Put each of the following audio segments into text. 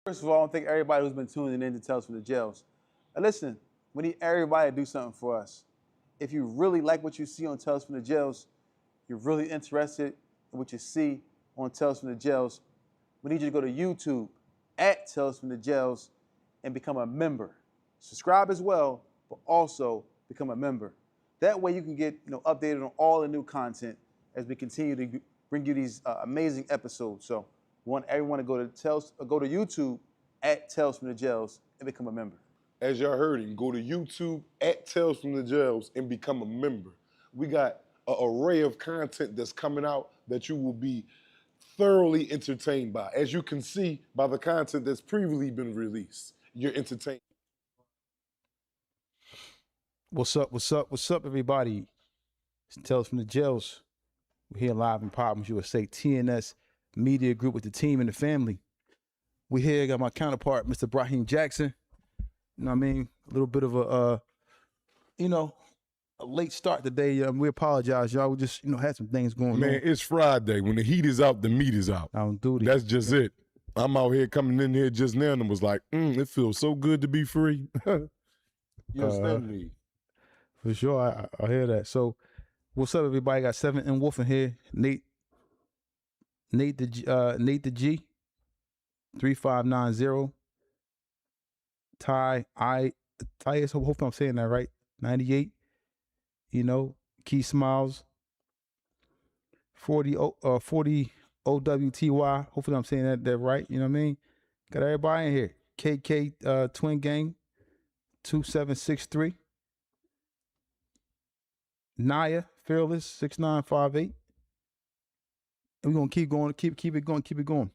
First of all, I want to thank everybody who's been tuning in to Tales from the Jails. Now listen, we need everybody to do something for us. If you really like what you see on Tales from the Jails, you're really interested in what you see on Tales from the Jails, we need you to go to YouTube at Tales from the Jails and become a member. Subscribe as well, but also become a member. That way you can get updated on all the new content as we continue to bring you these amazing episodes. So we want everyone to go to YouTube at Tales from the Jails and become a member. As y'all heard him, go to YouTube at Tales from the Jails and become a member. We got an array of content that's coming out that you will be thoroughly entertained by. As you can see by the content that's previously been released, you're entertained. What's up, everybody? It's Tales from the Jails. We're here live in Problems USA, TNS Media Group with the team and the family. We here, got my counterpart, Mr. Brahim Jackson. You know what I mean? A little bit of a late start today. We apologize, y'all. We just, had some things going on. Man, it's Friday. When the heat is out, the meat is out. On duty. That's just it. I'm out here coming in here just now and was like, it feels so good to be free. You understand me? For sure, I hear that. So, what's up, everybody? Got 7 and Wolf in here. Nate the G, 3590. Ty, hopefully I'm saying that right. 98. Key Smiles. 40 OWTY. Hopefully I'm saying that right. You know what I mean? Got everybody in here. KK Twin Gang, 2763. Naya Fearless 6958. And we're gonna keep going, keep it going.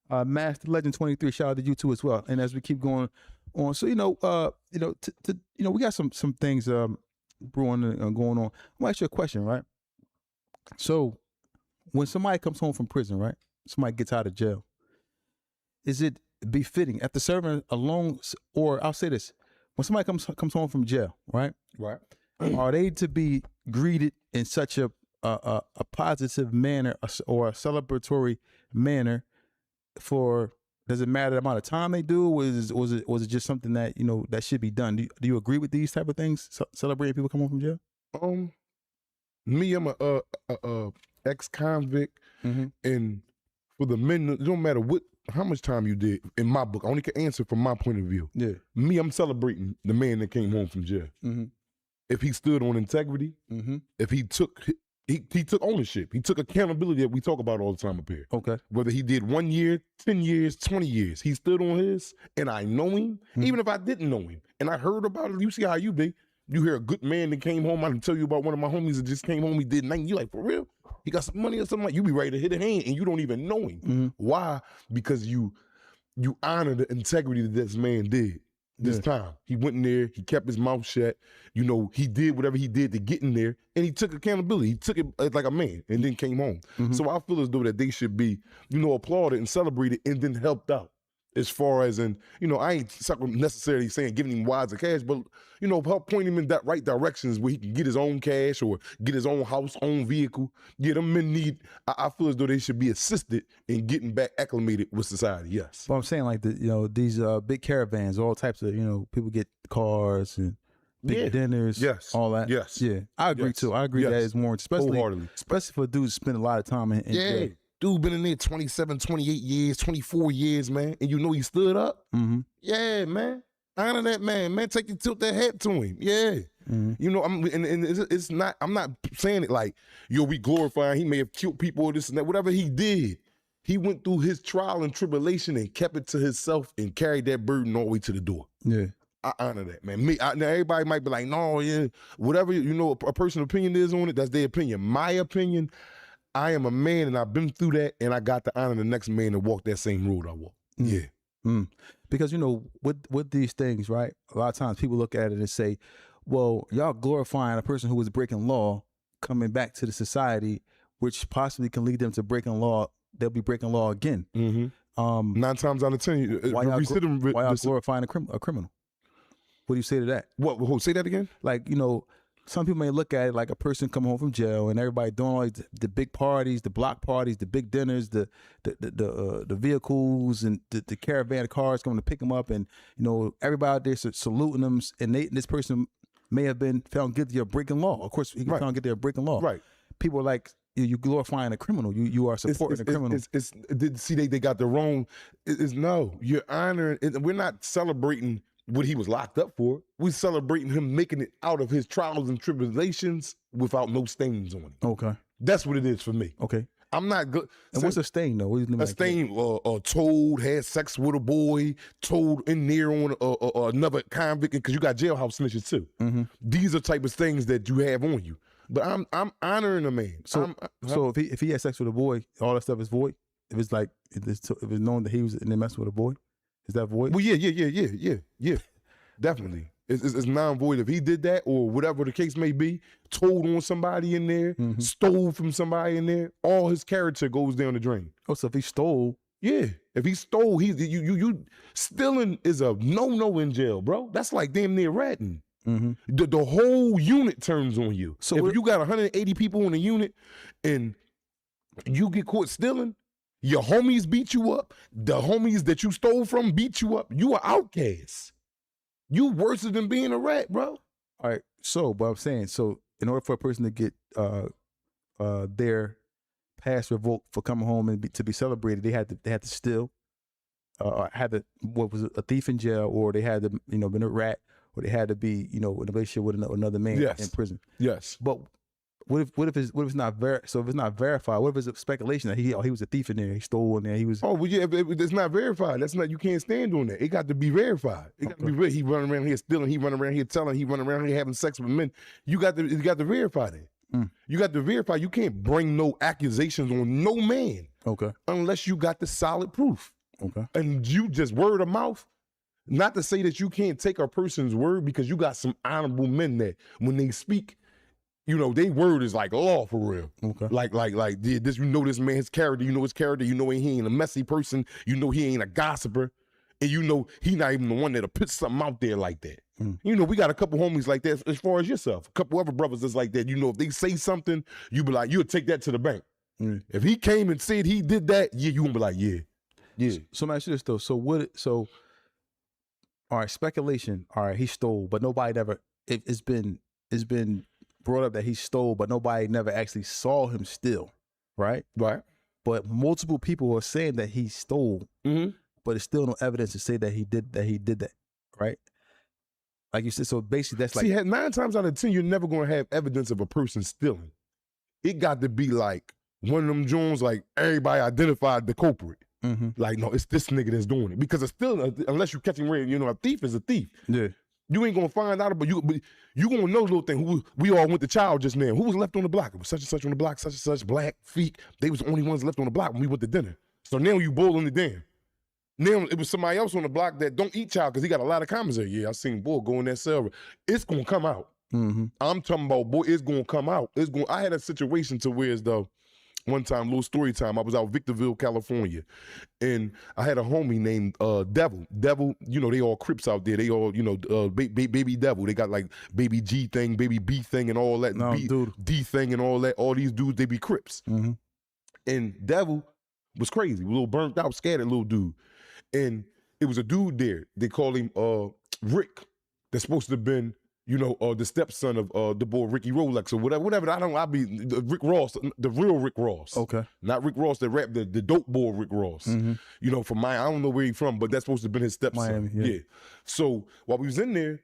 Master Legend 23, shout out to you too as well. And as we keep going on, so we got some things brewing and going on. I'm gonna ask you a question, right? So when somebody comes home from prison, right? Somebody gets out of jail, is it befitting after serving a long, or I'll say this, when somebody comes home from jail, right? Right. Are they to be greeted in such a positive manner or a celebratory manner? Does it matter the amount of time they do? Was it just something that that should be done? Do you agree with these type of things? Celebrating people come home from jail? Me, I'm a ex-convict, and for the men, it don't matter how much time you did. In my book, I only can answer from my point of view. Yeah. Me, I'm celebrating the man that came home from jail. If he stood on integrity, if he took ownership, he took accountability that we talk about all the time up here. Okay. Whether he did 1 year, 10 years, 20 years, he stood on his, and I know him, even if I didn't know him, and I heard about it. You see how you be. You hear a good man that came home. I can tell you about one of my homies that just came home. He did 90. You like, for real? He got some money or something like. You be ready to hit a hand, and you don't even know him. Why? Because you honor the integrity that this man did. This time, he went in there, he kept his mouth shut. He did whatever he did to get in there, and he took accountability. He took it like a man, and then came home. So I feel as though that they should be, applauded and celebrated, and then helped out. As far as I ain't necessarily saying giving him wads of cash, but help point him in that right directions where he can get his own cash or get his own house, own vehicle. Yeah, them men need. I feel as though they should be assisted in getting back acclimated with society. Yes. But I'm saying like these big caravans, all types of people get cars and big dinners, all that. Yes. Yeah, I agree too. I agree that is more, especially for dudes who spend a lot of time in jail. Dude been in there 27, 28 years, 24 years, man. And he stood up? Yeah, man. Honor that man. Man, tilt that hat to him. Yeah. I'm not saying it like, we glorifying, he may have killed people or this and that. Whatever he did, he went through his trial and tribulation and kept it to himself and carried that burden all the way to the door. Yeah. I honor that, man. Now everybody might be like, no, yeah, whatever, a person's opinion is on it, that's their opinion. My opinion, I am a man and I've been through that, and I got to honor the next man to walk that same road I walk. Yeah. Because, with these things, right, a lot of times people look at it and say, well, y'all glorifying a person who was breaking law coming back to the society, which possibly can lead them to breaking law. They'll be breaking law again. 9 times out of 10, why y'all glorifying a criminal? What do you say to that? What? Say that again? Like, some people may look at it like a person coming home from jail and everybody doing all the big parties, the block parties, the big dinners, the vehicles and the caravan of cars coming to pick them up, and everybody out there saluting them, and this person may have been found guilty of breaking law. Of course, he got found guilty of breaking law. Right. People are like, you glorifying a criminal. You are supporting a criminal. They got the wrong. No, you're honoring. We're not celebrating what he was locked up for. We're celebrating him making it out of his trials and tribulations without no stains on him. Okay, that's what it is for me. Okay, I'm not good. And what's a stain though? A stain, told, had sex with a boy, told in there on another convict, because you got jailhouse snitches too. Mm-hmm. These are type of things that you have on you. But I'm honoring a man. So if he had sex with a boy, all that stuff is void. If it's like if it's known that he was in there messing with a boy, is that void? Well, yeah. Definitely, it's non-void if he did that or whatever the case may be. Told on somebody in there, stole from somebody in there. All his character goes down the drain. Oh, so if he stole, yeah, if he stole, you stealing is a no in jail, bro. That's like damn near ratting. Mm-hmm. The whole unit turns on you. So if you got 180 people in a unit and you get caught stealing, your homies beat you up. The homies that you stole from beat you up. You are outcasts. You worse than being a rat, bro. All right. So, but I'm saying, in order for a person to get their pass revoked for coming home and to be celebrated, they had to steal, was a thief in jail, or they had to been a rat, or they had to be in a relationship with another man in prison. Yes. But what if it's not so if it's not verified, what if it's a speculation that he was a thief in there, he stole in there, he was. Oh well, yeah, if it's not verified, that's not, you can't stand on that. It got to be verified. It got to be real. He running around here stealing, he running around here telling, he running around here having sex with men. You got to verify that. You got to verify. You can't bring no accusations on no man. Okay. Unless you got the solid proof. Okay. And you just word of mouth. Not to say that you can't take a person's word, because you got some honorable men that when they speak, they word is like law for real. Okay. Like this, this man's character, his character, he ain't a messy person, he ain't a gossiper, and he not even the one that'll put something out there like that. We got a couple homies like that as far as yourself. A couple other brothers that's like that. If they say something, you be like, you'll take that to the bank. If he came and said he did that, yeah, you gonna be like, yeah. So let me ask you this though. So all right, speculation. All right, he stole, but nobody ever. It's been brought up that he stole, but nobody never actually saw him steal. Right. Right. But multiple people are saying that he stole, but it's still no evidence to say that he did that. Right. Like you said. So basically, that's like 9 times out of 10, you're never gonna have evidence of a person stealing. It got to be like one of them Jones, like everybody identified the culprit. Like, no, it's this nigga that's doing it, because it's still, unless you catch him red, a thief is a thief. Yeah, you ain't gonna find out, but you gonna know little thing. Who we all went to child just now. Who was left on the block? It was such and such on the block, such and such, black feet. They was the only ones left on the block when we went to dinner. So now you boiling it down. Now it was somebody else on the block that don't eat child because he got a lot of comments there. Yeah, I seen boy go in that cell. It's gonna come out. I'm talking about, boy, it's gonna come out. I had a situation to where as though. One time, little story time, I was out Victorville, California, and I had a homie named Devil. Devil, they all Crips out there. They all, baby Devil. They got like baby G thing, baby B thing, and all that, D thing, and all that. All these dudes, they be Crips. And Devil was crazy, a little burnt out, scattered little dude. And it was a dude there. They called him Rick. That's supposed to have been, the stepson of the boy Ricky Rolex or whatever. I'll be Rick Ross, the real Rick Ross. Okay. Not Rick Ross that rap, the dope boy Rick Ross. From Miami. I don't know where he's from, but that's supposed to have been his stepson. Miami, yeah. So while we was in there,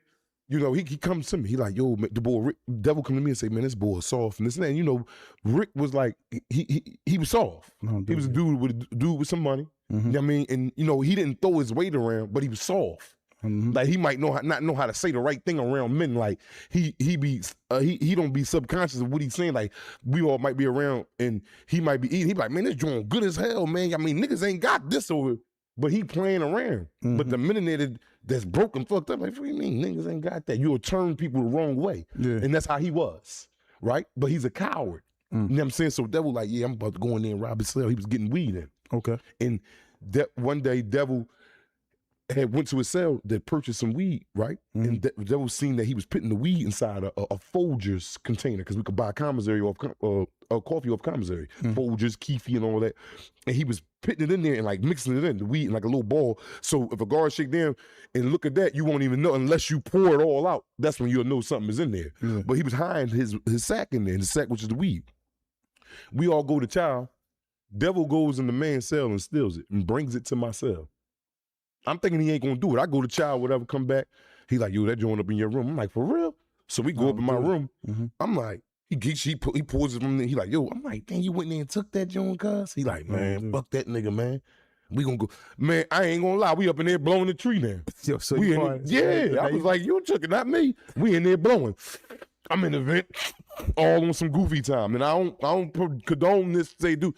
he comes to me. He like, yo, the boy Rick, Devil come to me and say, man, this boy is soft and this and that. And, Rick was like, he was soft. He was a dude with some money. You know what I mean? And, he didn't throw his weight around, but he was soft. Like he might not know how to say the right thing around men. Like he don't be subconscious of what he's saying. Like we all might be around and he might be eating. He be like, man, this joint good as hell, man. I mean, niggas ain't got this over, but he playing around. But the minute that's broken, fucked up, like, what do you mean niggas ain't got that? You'll turn people the wrong way. Yeah. And that's how he was, right? But he's a coward. You know what I'm saying? So Devil like, yeah, I'm about to go in there and rob his cell. He was getting weed in. Okay. And one day Devil, had went to his cell to purchase some weed, right? And Devil seen that he was putting the weed inside a Folgers container because we could buy commissary off coffee off commissary, Folgers, Keefy, and all that. And he was putting it in there and like mixing it in the weed in like a little ball. So if a guard shake down and look at that, you won't even know unless you pour it all out. That's when you'll know something is in there. But he was hiding his sack in there, and the sack which is the weed. We all go to trial. Devil goes in the man's cell and steals it and brings it to my cell. I'm thinking he ain't gonna do it. I go to trial, whatever, come back. He like, yo, that joint up in your room. I'm like, for real? So we go up in my room. I'm like, he pulls it from there. He like, yo, I'm like, dang, you went in there and took that joint, cuz? He like, man, fuck that nigga, man. We gonna go. Man, I ain't gonna lie. We up in there blowing the tree now. Yo, so we I was like, you took it, not me. We in there blowing. I'm in the vent, all on some goofy time. And I don't condone this,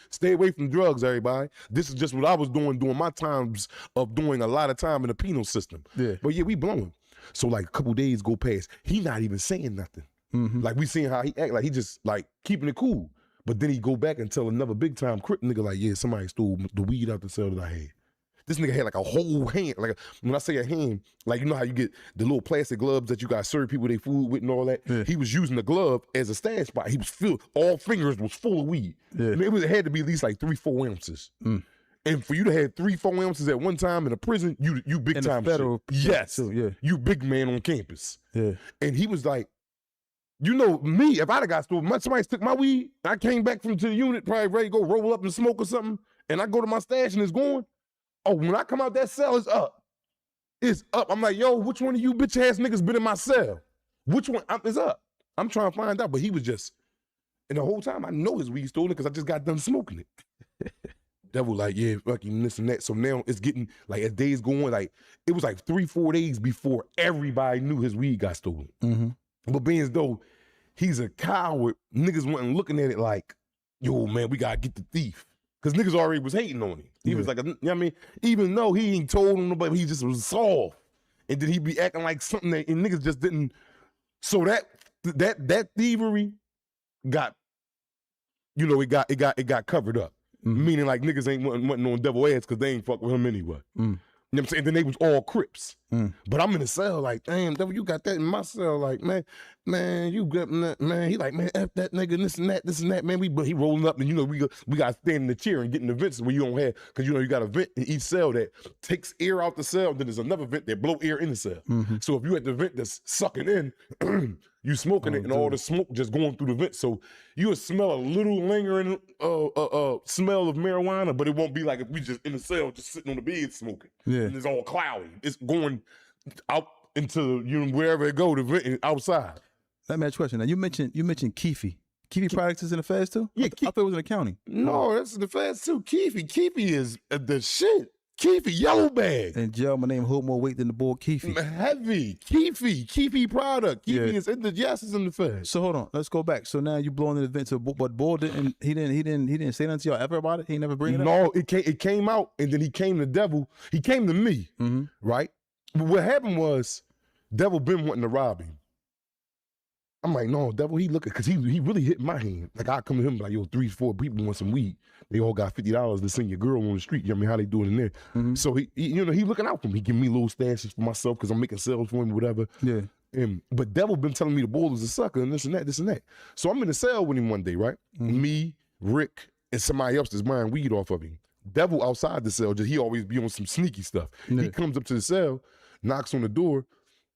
stay away from drugs, everybody. This is just what I was doing during my times of doing a lot of time in the penal system. Yeah. But yeah, we blowing. So like a couple days go past, he not even saying nothing. Like we seeing how he act, like he just like keeping it cool. But then he go back and tell another big time crip nigga like, yeah, somebody stole the weed out the cell that I had. This nigga had like a whole hand. Like when I say a hand, like you know how you get the little plastic gloves that you got to serve people their food with and all that? Yeah. He was using the glove as a stash spot. He was filled, all fingers was full of weed. Yeah. And it had to be at least like 3-4 ounces. And for you to have 3-4 ounces at one time in a prison, you big time federal shit. Yes. Too, yeah. You big man on campus. Yeah. And he was like, you know, me, if I'd have got stolen, somebody took my weed, I came back to the unit, probably ready to go roll up and smoke or something, and I go to my stash and it's gone. Oh, when I come out that cell, it's up. It's up. I'm like, yo, which one of you bitch ass niggas been in my cell? Which one is up? I'm trying to find out, but he was just, and the whole time I know his weed stolen because I just got done smoking it. Devil like, yeah, fucking this and that. So now it's getting, like as days go on, like it was like 3-4 days before everybody knew his weed got stolen. But being as though he's a coward, niggas wasn't looking at it like, yo, man, we gotta get the thief. Because niggas already was hating on him. He was like, you know what I mean? Even though he ain't told him nobody, he just was soft. And then he be acting like something that, and niggas just didn't. So that thievery got, you know, it got covered up. Meaning like niggas ain't wanting on devil ass because they ain't fuck with him anyway. You know what I'm saying? Then they was all Crips. But I'm in the cell like, damn, devil, you got that in my cell. Like, man, you got that, man. He like, man, F that nigga, this and that, man. He rolling up and, you know, we got to stand in the chair and get in the vents where you don't have, because, you know, you got a vent in each cell that takes air out the cell. Then there's another vent that blow air in the cell. So if you at the vent that's sucking in, you smoking it and all the smoke just going through the vent. So you'll smell a little lingering smell of marijuana, but it won't be like if we just in the cell just sitting on the bed smoking. Yeah. And it's all cloudy. It's going out into, you know, wherever it go, the vent outside. Let me ask you a question. Now you mentioned Keefy. Keefy products is in the feds too? Yeah, I thought it was in the county. No, that's in the feds too. Keefy is the shit. Keefy, yellow bag. And jail, my name hold more weight than the boy Keefy. Heavy. Keefy product. Keefy is in the is in the feds. So hold on, let's go back. So now you blowing the event. So, but Bull didn't. He didn't say nothing to y'all ever about it. He never bring it up. No, it came out, and then he came to Devil. He came to me, right? But what happened was, Devil been wanting to rob him. I'm like, no, Devil, he looking, because he really hit my hand. Like, I come to him like, yo, 3-4 people want some weed. They all got $50 to send your girl on the street. You know what I mean? How they do it in there. So he you know, he looking out for me. He give me little stashes for myself because I'm making sales for him, whatever. Yeah. But Devil been telling me the bull is a sucker and this and that. So I'm in the cell with him one day, right? Me, Rick, and somebody else that's buying weed off of him. Devil outside the cell, he always be on some sneaky stuff. Yeah. He comes up to the cell, knocks on the door,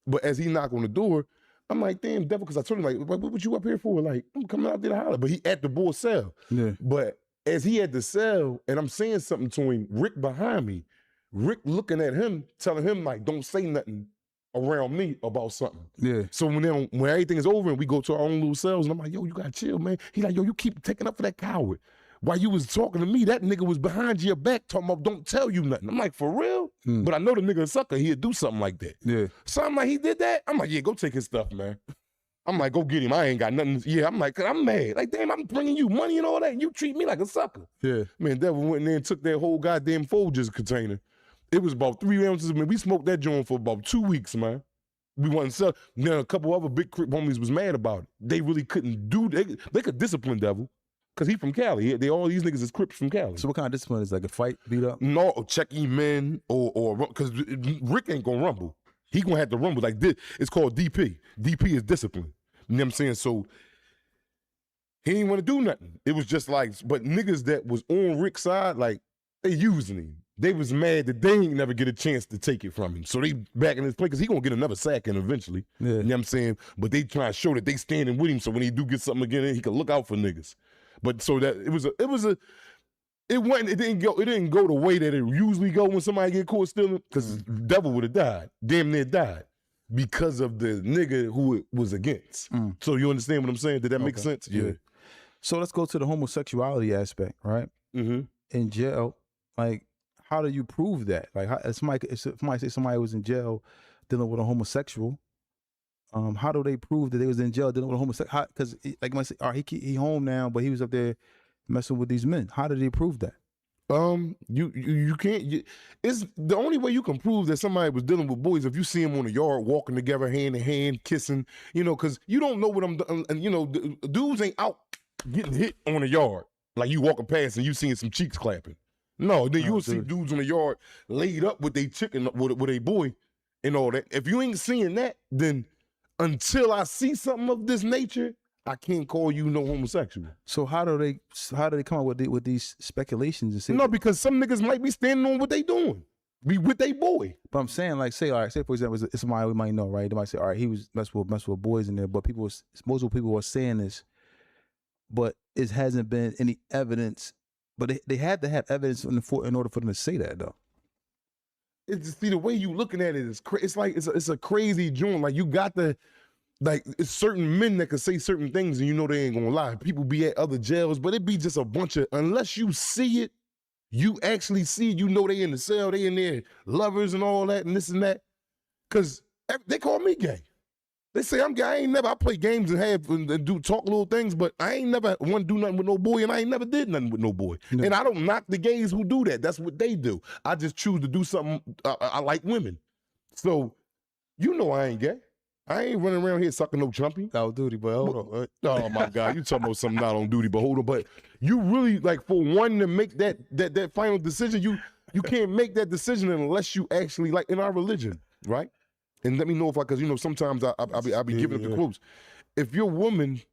but as he knock on the door, I'm like, damn, Devil, because I told him, like, what was you up here for? Like, I'm coming out there to holler. But he at the bull cell. Yeah. But as he at the cell, and I'm saying something to him, Rick behind me, Rick looking at him, telling him, like, don't say nothing around me about something. Yeah. So when everything is over and we go to our own little cells, and I'm like, yo, you gotta chill, man. He like, yo, you keep taking up for that coward. While you was talking to me, that nigga was behind your back talking about don't tell you nothing. I'm like, for real? But I know the nigga a sucker, he'd do something like that. Yeah. So I'm like, he did that? I'm like, yeah, go take his stuff, man. I'm like, go get him. I ain't got nothing. Yeah, I'm like, I'm mad. Like, damn, I'm bringing you money and all that, and you treat me like a sucker. Yeah. Man, Devil went in there and took that whole goddamn Folgers container. It was about 3 ounces. Man, we smoked that joint for about 2 weeks, man. We wasn't sell. Now, a couple other big crip homies was mad about it. They really couldn't do, they could discipline Devil. Cause he from Cali. All these niggas is Crips from Cali. So what kind of discipline is like a fight, beat up? No, check him in or because Rick ain't gonna rumble. He gonna have to rumble like this. It's called DP. DP is discipline. You know what I'm saying? So he ain't want to do nothing. It was just like, but niggas that was on Rick's side, like they using him. They was mad that they ain't never get a chance to take it from him. So they back in his place because he gonna get another sack in eventually. Yeah. You know what I'm saying? But they trying to show that they standing with him so when he do get something again, he can look out for niggas. But so that it didn't go the way that it usually go when somebody get caught stealing, because devil would have died, damn near died, because of the nigga who it was against. So you understand what I'm saying? Did that make sense? Yeah. So let's go to the homosexuality aspect, right? Mm-hmm. In jail, like, how do you prove that? Like, if somebody say somebody was in jail dealing with a homosexual, how do they prove that they was in jail dealing with a homosexual? Because like I say, all right, he home now, but he was up there messing with these men. How did they prove that? You can't. It's the only way you can prove that somebody was dealing with boys if you see them on the yard walking together, hand in hand, kissing. You know, because you don't know what I'm. And you know, dudes ain't out getting hit on the yard like you walking past and you seeing some cheeks clapping. No, then you'll see dudes on the yard laid up with they chicken with a boy and all that. If you ain't seeing that, then until I see something of this nature, I can't call you no homosexual. So how do they come up with these speculations and say? No, because some niggas might be standing on what they doing. Be with they boy. But I'm saying, like, say for example, it's somebody we might know, right? They might say, all right, he was mess with boys in there, but most people are saying this, but it hasn't been any evidence. But they had to have evidence in order for them to say that, though. It's just, see, the way you looking at it is it's like it's a crazy joint. Like you got the. Like, it's certain men that can say certain things and you know they ain't gonna lie. People be at other jails, but it be just a bunch of, unless you see it, you actually see it, you know they in the cell, they in there, lovers and all that and this and that. Cause they call me gay. They say I'm gay. I play games and do talk little things, but I ain't never want to do nothing with no boy and I ain't never did nothing with no boy. No. And I don't knock the gays who do that. That's what they do. I just choose to do something, I like women. So, you know I ain't gay. I ain't running around here sucking no chumpy. Out of duty, but hold on. Oh my God, you talking about something not on duty, but hold on. But you really, like, for one to make that final decision, you can't make that decision unless you actually, like, in our religion, right? And let me know if because you know sometimes I be giving up the quotes. If your wife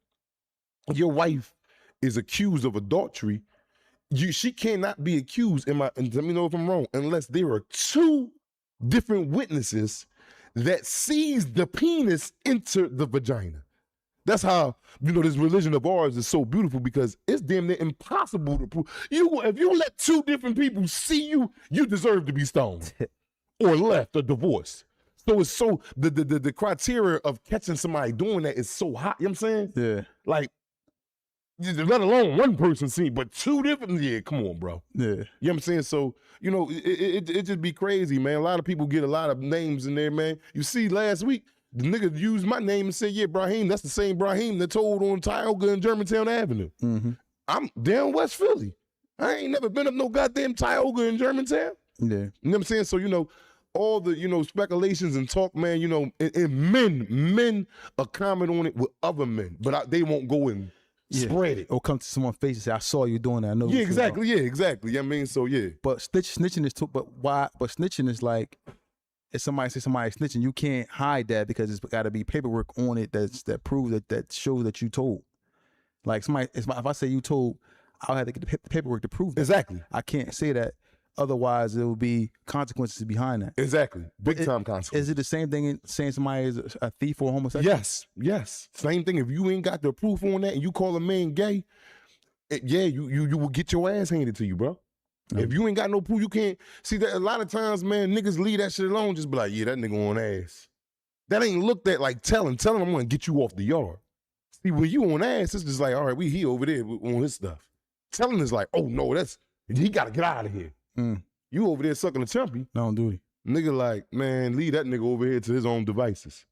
is accused of adultery, she cannot be accused. And let me know if I'm wrong, unless there are two different witnesses that sees the penis enter the vagina. That's how, you know, this religion of ours is so beautiful, because it's damn near impossible to prove. If you let two different people see you, you deserve to be stoned or left or divorced. So it's so, the criteria of catching somebody doing that is so hot, you know what I'm saying? Yeah. Like, let alone one person see, but two different, yeah, come on, bro. Yeah. You know what I'm saying? So, you know, it just be crazy, man. A lot of people get a lot of names in there, man. You see, last week, the nigga used my name and said, yeah, Brahim, that's the same Brahim that told on Tioga and Germantown Avenue. Mm-hmm. I'm down West Philly. I ain't never been up no goddamn Tioga and Germantown. Yeah. You know what I'm saying? So, you know, all the, you know, speculations and talk, man, you know, and men are comment on it with other men, but they won't go and spread it. Or come to someone's face and say, I saw you doing that. I know. Yeah, exactly. Yeah, exactly. I mean, so yeah. But snitching is too, but why? But snitching is like, if somebody say somebody snitching, you can't hide that, because it's got to be paperwork on it that proves that shows that you told. Like somebody, if I say you told, I'll have to get the paperwork to prove that. Exactly. I can't say that. Otherwise, there will be consequences behind that. Exactly. Big time consequences. Is it the same thing in saying somebody is a thief or a homosexual? Yes. Same thing. If you ain't got the proof on that and you call a man gay, you will get your ass handed to you, bro. Mm-hmm. If you ain't got no proof, you can't. See, that a lot of times, man, niggas leave that shit alone, just be like, yeah, that nigga on ass. That ain't looked at like telling him I'm gonna get you off the yard. See, when you on ass, it's just like, all right, we here over there on his stuff. Telling is like, oh no, he gotta get out of here. You over there sucking a chumpy. No, on duty. Nigga like, man, leave that nigga over here to his own devices.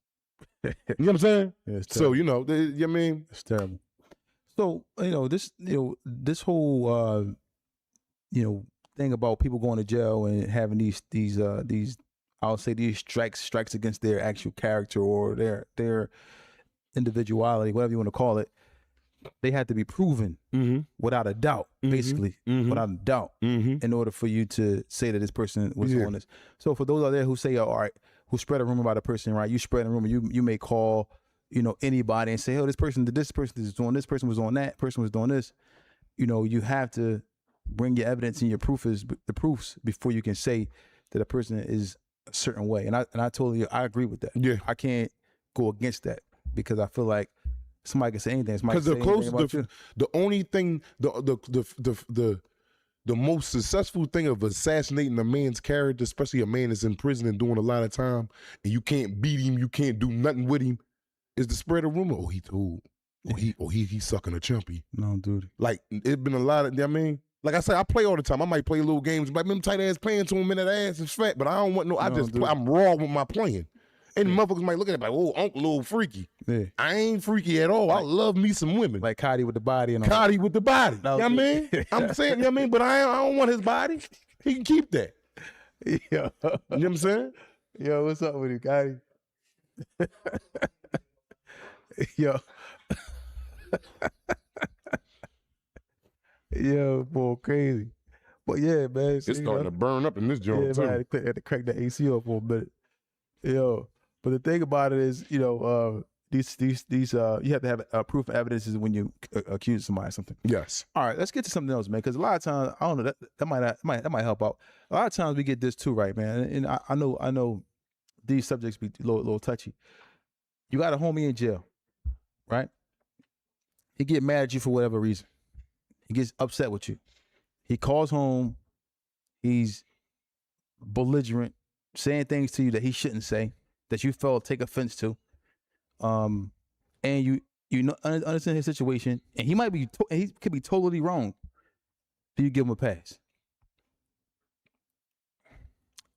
You know what I'm saying? Yeah, so, you know, I mean. It's terrible. So, this whole, thing about people going to jail and having these I'll say these strikes against their actual character or their individuality, whatever you want to call it. they have to be proven without a doubt, basically, without a doubt, in order for you to say that this person was on this. So for those out there who say, all right, who spread a rumor about a person, right? You spread a rumor, you may call, anybody and say, oh, this person did this, person is doing this, person was on that, person was doing this. You have to bring your evidence and your the proofs before you can say that a person is a certain way. And I I agree with that. Yeah. I can't go against that because I feel like somebody can say anything. Because the only thing, the most successful thing of assassinating a man's character, especially a man that's in prison and doing a lot of time, and you can't beat him, you can't do nothing with him, is to spread a rumor. Oh, he's sucking a chumpy. No, dude. Like, it's been a lot of, like I said, I play all the time. I might play little games, like them tight ass playing to him and that ass is fat, but I don't want I'm raw with my playing. And motherfuckers might look at it like, oh, Uncle little freaky. Yeah. I ain't freaky at all. I love me some women. Like Cotty with the body and all. Cotty with the body. You know what I mean? I'm saying, you know what I mean? But I don't want his body. He can keep that. Yeah. You know what I'm saying? Yo, what's up with you, Cotty? Yo. Yo, boy, crazy. But yeah, man. It's starting to burn up in this joint, too. Man, I had to crack the AC up for a minute. Yo, but the thing about it is, these you have to have proof of evidences when you accuse somebody of something. Yes. All right, let's get to something else, man. Because a lot of times, I don't know, that might help out. A lot of times we get this too, right, man? And I know these subjects be a little touchy. You got a homie in jail, right? He get mad at you for whatever reason. He gets upset with you. He calls home. He's belligerent, saying things to you that he shouldn't say, that you felt take offense to. And you understand his situation, and he could be totally wrong. Do you give him a pass?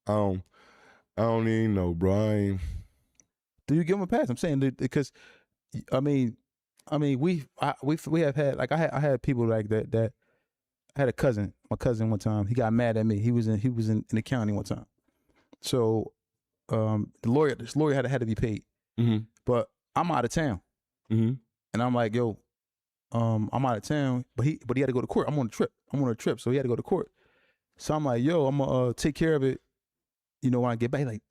I don't even know, bro. Do you give him a pass? I'm saying that because, I mean, we have had, like, I had people like that. I had my cousin one time. He got mad at me. He was in the county one time. So, this lawyer had to be paid. Mm-hmm. But I'm out of town. Mm-hmm. And I'm like, yo, I'm out of town, but he had to go to court. I'm on a trip, so he had to go to court. So I'm like, yo, I'm gonna take care of it. When I get back, like,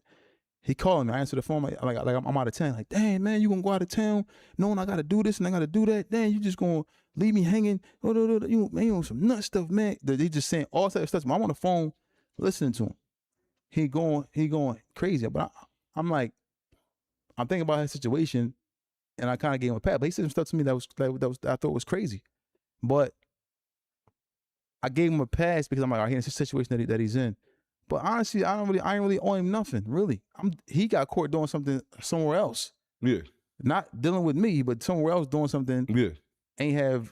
he calling me. I answer the phone, I'm out of town. Like, dang, man, you gonna go out of town knowing I gotta do this and I gotta do that? Dang, you just gonna leave me hanging? You on some nut stuff, man. They just saying all type of stuff. I'm on the phone listening to him. He going crazy. But I'm like, I'm thinking about his situation, and I kind of gave him a pat. But he said some stuff to me that was I thought was crazy. But I gave him a pass because I'm like, all right, here's the situation that he's in. But honestly, I ain't really owe him nothing, really. He got caught doing something somewhere else. Yeah. Not dealing with me, but somewhere else doing something. Yeah. Ain't have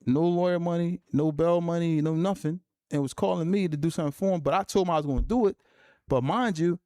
no lawyer money, no bail money, no nothing, and was calling me to do something for him. But I told him I was going to do it. But mind you,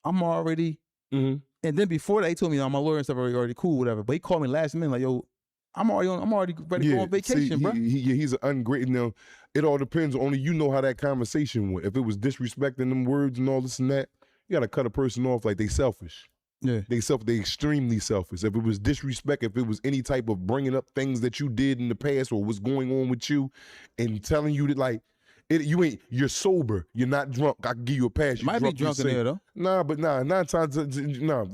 I'm already, and then before that, he told me, my lawyer and stuff are already cool, whatever. But he called me last minute, like, yo, I'm already ready to go on vacation, bro. He's an ungrateful. Now, it all depends. Only you know how that conversation went. If it was disrespecting them words and all this and that, you got to cut a person off like they selfish. Yeah. They extremely selfish. If it was disrespect, if it was any type of bringing up things that you did in the past or what's going on with you and telling you that, like, you're sober, you're not drunk, I can give you a pass. You might be drunk in there, though. Nah, 9 times,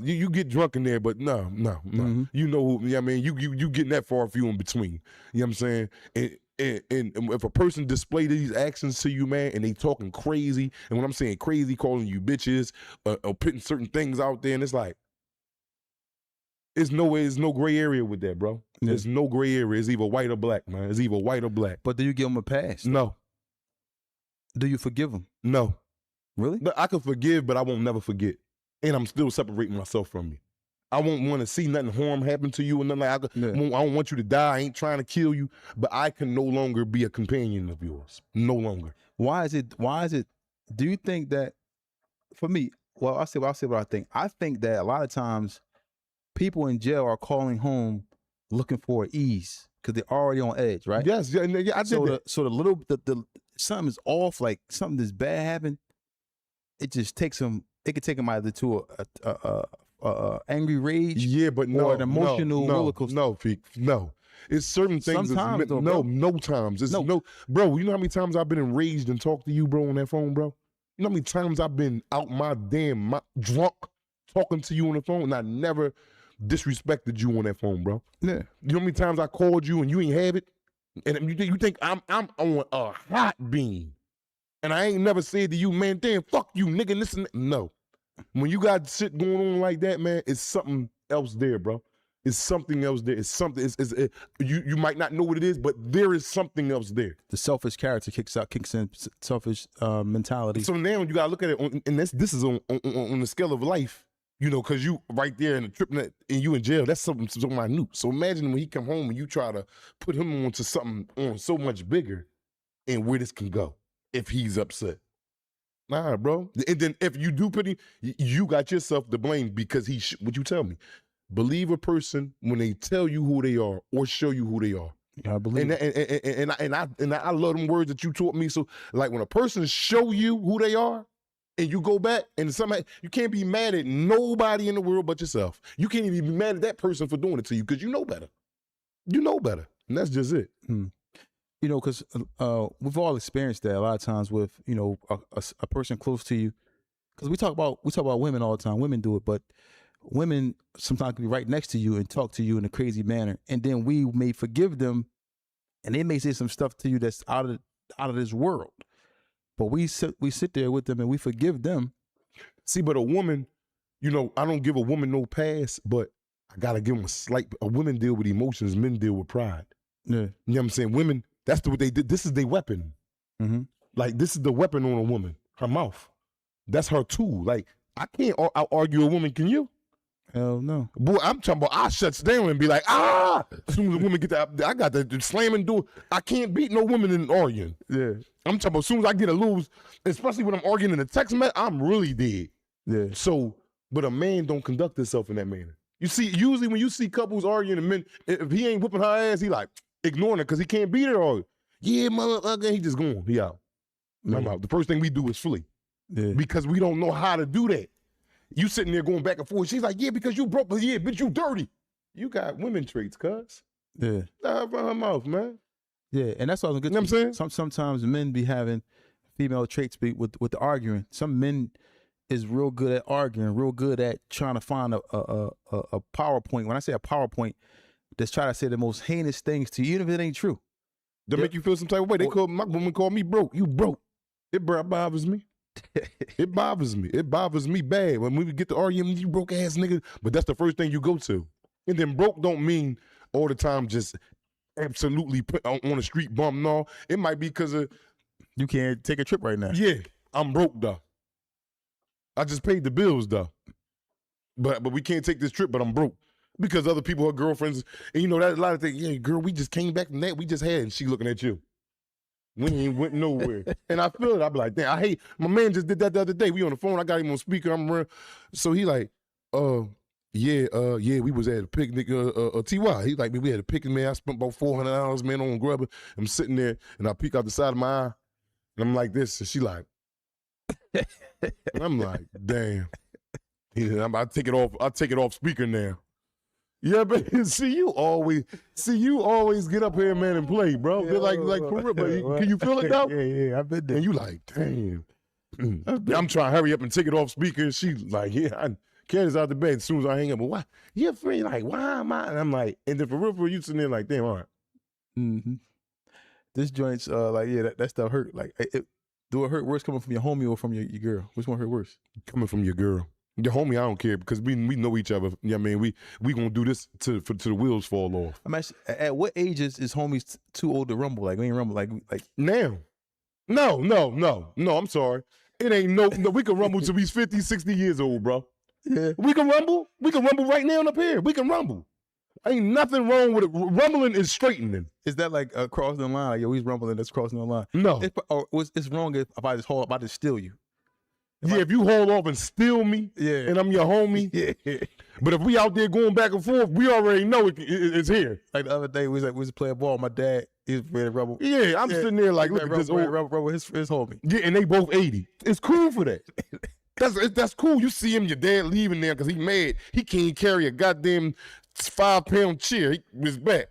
you get drunk in there, but no. Mm-hmm. You know who, I mean, you getting that far few in between. You know what I'm saying? And if a person display these actions to you, man, and they talking crazy, and when I'm saying crazy, calling you bitches, or putting certain things out there, and it's like, there's no gray area with that, bro. Yeah. There's no gray area. It's either white or black, man. It's either white or black. But do you give them a pass? No. Do you forgive them? No. Really? I can forgive, but I won't never forget. And I'm still separating myself from you. I won't want to see nothing harm happen to you or nothing like that. I don't want you to die. I ain't trying to kill you, but I can no longer be a companion of yours. No longer. Why is it, do you think that, for me, well, I'll say what I think. I think that a lot of times people in jail are calling home looking for ease because they're already on edge, right? Yes, yeah, I did that. So the something is off, like something that's bad happened, it just takes them, it could take them either to a angry rage, yeah, but no, or an emotional roller coaster. No. It's certain things. Sometimes, though, no times. It's no, bro. You know how many times I've been enraged and talked to you, bro, on that phone, bro? You know how many times I've been out my drunk talking to you on the phone, and I never disrespected you on that phone, bro. Yeah. You know how many times I called you and you ain't have it, and you think I'm on a hot beam, and I ain't never said to you, man, damn, fuck you, nigga. Listen, no. When you got shit going on like that, man, it's something else there, bro. It's something else there. It's something. You might not know what it is, but there is something else there. The selfish character kicks in selfish mentality. So now you gotta look at it, and this is on the scale of life, you know, because you right there in the trip net and you in jail. That's something so minute. So imagine when he come home and you try to put him onto something on so much bigger, and where this can go if he's upset. Nah, bro. And then if you do put him, you got yourself to blame because what you tell me. Believe a person when they tell you who they are or show you who they are. Yeah, I believe. And I love them words that you taught me. So like when a person show you who they are, and you go back and somebody, you can't be mad at nobody in the world but yourself. You can't even be mad at that person for doing it to you because you know better. You know better, and that's just it. You know, because we've all experienced that a lot of times with, you know, a person close to you. Because we talk about women all the time. Women do it, but women sometimes can be right next to you and talk to you in a crazy manner, and then we may forgive them, and they may say some stuff to you that's out of this world. But we sit there with them and we forgive them. See, but a woman, you know, I don't give a woman no pass, but I gotta give them a women deal with emotions, men deal with pride. Yeah, you know what I'm saying? Women, that's what they did. This is their weapon. Mm-hmm. Like this is the weapon on a woman, her mouth. That's her tool. Like I can't argue a woman. Can you? Hell no. Boy, I'm talking about I shuts down and be like, ah! As soon as a woman get that, I got the slamming door. I can't beat no woman in arguing. Yeah. I'm talking about as soon as I get a lose, especially when I'm arguing in a text message, I'm really dead. Yeah. So, but a man don't conduct himself in that manner. You see, usually when you see couples arguing, and men, if he ain't whooping her ass, he like ignoring her because he can't beat her or, yeah, motherfucker, he just going, he out. I'm out. The first thing we do is flee. Yeah. Because we don't know how to do that. You sitting there going back and forth. She's like, yeah, because you broke, yeah, bitch, you dirty. You got women traits, cuz. Yeah. Nah, run her mouth, man. Yeah, and that's all good. You know what I'm saying? Sometimes men be having female traits with the arguing. Some men is real good at arguing, real good at trying to find a PowerPoint. When I say a PowerPoint, that's try to say the most heinous things to you, even if it ain't true. They make you feel some type of way. My woman called me broke. You broke. It bothers me. It bothers me. It bothers me bad when we get to arguing, you broke ass nigga. But that's the first thing you go to. And then broke don't mean all the time just absolutely put on the street bum. No, it might be because of you can't take a trip right now. Yeah, I'm broke though. I just paid the bills though. But we can't take this trip. But I'm broke because other people, her girlfriends, and you know that a lot of things. Yeah, girl, we just came back from that. We just had, and she looking at you. We ain't went nowhere. And I feel it. I be like, damn, I hate, my man just did that the other day. We on the phone, I got him on speaker, I'm around. So he like, yeah, we was at a picnic, TY. He like, we had a picnic, man. I spent about $400, man, on grub. I'm sitting there, and I peek out the side of my eye, and I'm like this, and she like, and I'm like, damn. Yeah, I take it off speaker now. Yeah, but see you always get up here, man, and play, bro. Yeah, like for real, but can you feel it though? Yeah, I've been there. And you like, damn. I'm trying to hurry up and take it off speaker. And she like, yeah, Candace out the bed as soon as I hang up. But why? You're free. Like, why am I? And I'm like, and then for real, you sitting there like, damn, all right. Mm-hmm. This joint's like, yeah, that stuff hurt. Like, do it hurt worse coming from your homie or from your girl? Which one hurt worse? Coming from your girl. Your homie, I don't care because we know each other. Yeah, I mean, we gonna do this till the wheels fall off. I'm actually, at what age is homies too old to rumble? Like we ain't rumble like now. No. I'm sorry. It ain't no. We can rumble till he's 50, 60 years old, bro. Yeah, we can rumble. We can rumble right now up here. We can rumble. Ain't nothing wrong with it. Rumbling is straightening. Is that like crossing the line? Like, yo, he's rumbling. That's crossing the line. No, it's wrong if I just steal you. If you hold off and steal me, yeah, and I'm your homie, yeah. But if we out there going back and forth, we already know it's here. Like the other day, we was playing ball. My dad, he's ready to rumble. Yeah, I'm sitting there like, look at this old rumble his homie. Yeah, and they both 80. It's cool for that. That's cool. You see him, your dad leaving there because he mad. He can't carry a goddamn 5-pound chair. He was back.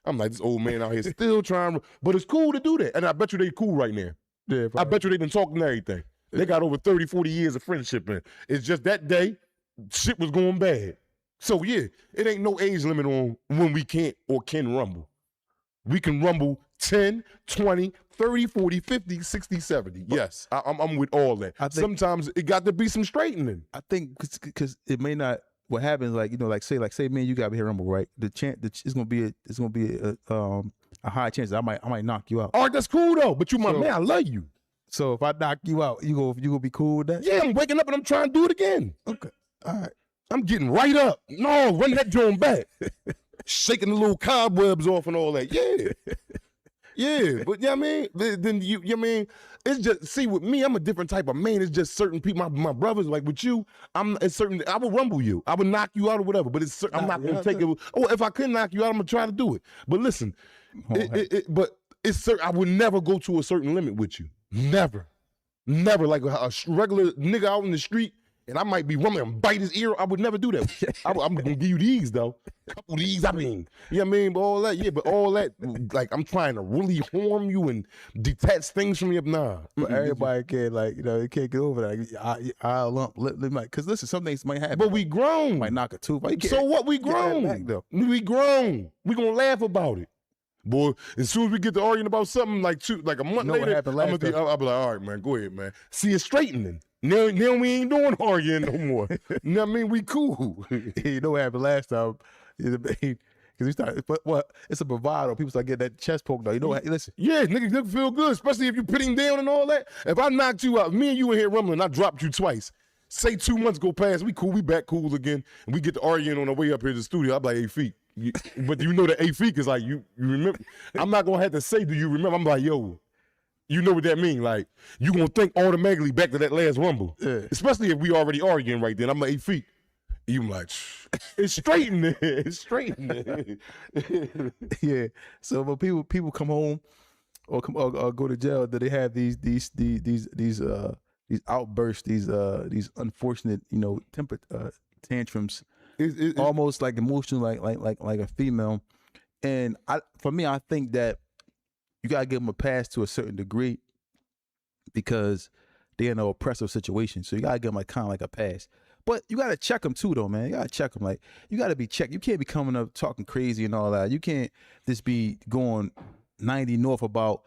I'm like, this old man out here still trying, but it's cool to do that. And I bet you they cool right now. Yeah, I bet you they been talking to everything. They got over 30, 40 years of friendship in. It's just that day, shit was going bad. So yeah, it ain't no age limit on when we can't or can rumble. We can rumble 10, 20, 30, 40, 50, 60, 70. Yes, I'm with all that. Sometimes it got to be some straightening. I think because it may not. What happens, like, you know, like say me and you got to be here rumble, right? It's gonna be a high chance that I might knock you out. All right, that's cool though. But you my man, I love you. So if I knock you out, you gonna be cool with that? Yeah, I'm waking up and I'm trying to do it again. Okay, all right. I'm getting right up. No, run that joint back. Shaking the little cobwebs off and all that. Yeah. Yeah, but I mean, then you know what I mean, it's just, see, with me, I'm a different type of man. It's just certain people, my brothers, like with you, it's certain, I will rumble you. I will knock you out or whatever, but it's I'm not going to take it. Oh, if I could knock you out, I'm going to try to do it. But listen, but it's certain, I would never go to a certain limit with you. Never. Never. Like a regular nigga out in the street, and I might be rumbling and bite his ear. I would never do that. I'm going to give you these, though. A couple of these, I mean. You know what I mean? But all that, yeah, but all that, like, I'm trying to really harm you and detach things from you. Nah. But everybody can, like, you know, they can't get over that. I'll lump, because listen, some things might happen. But we grown. Might knock a tooth. So what? We grown. Back, though. We grown. We going to laugh about it. Boy, as soon as we get to arguing about something like a month later, I'll be like, all right, man, go ahead, man. See, it's straightening. Now we ain't doing arguing no more. You know what I mean? We cool. You know what happened last time? Because we started, but what? It's a bravado. People start getting that chest poked out. You know what? Listen. Yeah, niggas feel good, especially if you put him down and all that. If I knocked you out, me and you in here rumbling, I dropped you twice. Say 2 months go past, we cool, we back cool again, and we get to arguing on the way up here to the studio. I'm like 8 feet. But you know that 8 feet is like, you remember. I'm not going to have to say, do you remember? I'm like, yo, you know what that mean? Like, you going to think automatically back to that last rumble. Yeah. Especially if we already arguing right then. I'm like 8 feet. You like, it's straightening. It's straightening. Yeah. So when people come home or go to jail, that they have these outbursts, these unfortunate, you know, temper tantrums. It's almost like emotional, like a female. And for me, I think that you gotta give them a pass to a certain degree because they're in an oppressive situation. So you gotta give them kind of like a pass. But you gotta check them too, though, man. You gotta check them. Like, you gotta be checked. You can't be coming up talking crazy and all that. You can't just be going 90 north about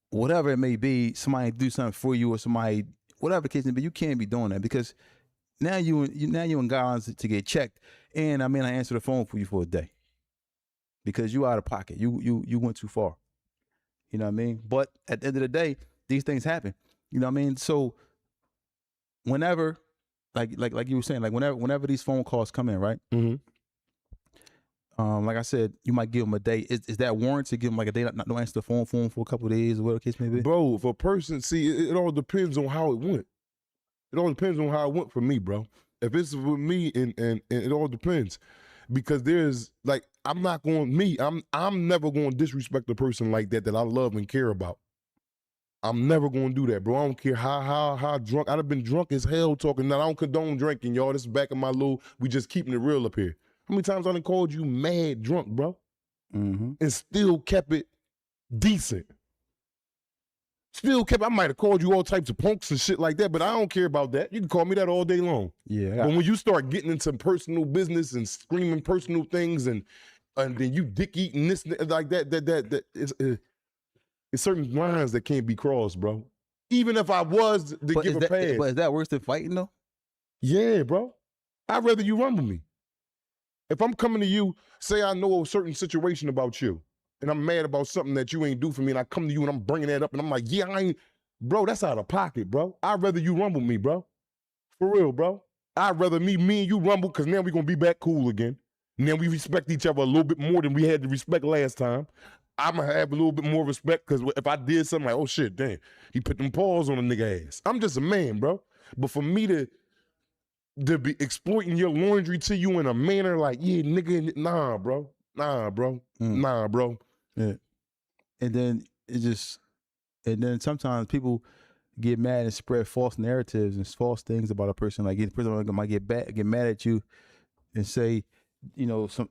whatever it may be. Somebody do something for you or somebody, whatever the case may be. You can't be doing that because now you in guidelines to get checked, and I mean I answer the phone for you for a day because you out of pocket. You went too far. You know what I mean? But at the end of the day, these things happen. You know what I mean? So whenever, like you were saying, like whenever these phone calls come in, right? Mm-hmm. Like I said, you might give them a day. Is that warrant to give them like a day, not answer the phone for a couple of days or whatever the case may be? Bro, if a person, see, it all depends on how it went. It all depends on how it went for me, bro. If it's with me, and it all depends, because there's like I'm never going to disrespect a person like that I love and care about. I'm never going to do that, bro. I don't care how drunk. I've been drunk as hell talking. Now I don't condone drinking, y'all. This is back in my little. We just keeping it real up here. How many times I done called you mad drunk, bro, and still kept it decent. I might have called you all types of punks and shit like that, but I don't care about that. You can call me that all day long. Yeah. But when you start getting into personal business and screaming personal things and then you dick eating this like that it's certain lines that can't be crossed, bro. Even if I was to give a pass. But is that worse than fighting though? Yeah, bro. I'd rather you rumble me. If I'm coming to you, say I know a certain situation about you, and I'm mad about something that you ain't do for me, and I come to you and I'm bringing that up, and I'm like, yeah, I ain't, bro, that's out of pocket, bro. I'd rather you rumble me, bro. For real, bro. I'd rather me and you rumble, because now we're going to be back cool again. Now we respect each other a little bit more than we had to respect last time. I'm going to have a little bit more respect, because if I did something like, oh shit, damn, he put them paws on a nigga ass. I'm just a man, bro. But for me to be exploiting your laundry to you in a manner like, yeah, nigga, nah, bro. Nah, bro. Yeah. And then sometimes people get mad and spread false narratives and false things about a person. Like the person might get mad at you and say,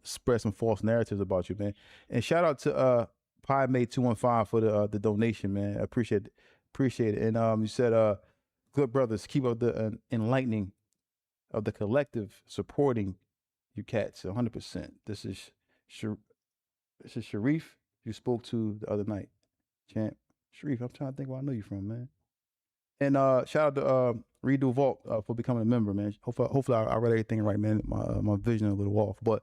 spread some false narratives about you, man. And shout out to PieMate215 for the donation, man. I appreciate it. And you said good brothers, keep up the enlightening of the collective, supporting you cats 100%. This is Sharif you spoke to the other night, champ. Sharif, I'm trying to think where I know you from, man. And shout out to Redo Vault for becoming a member, man. Hopefully I read everything right, man. My vision a little off, but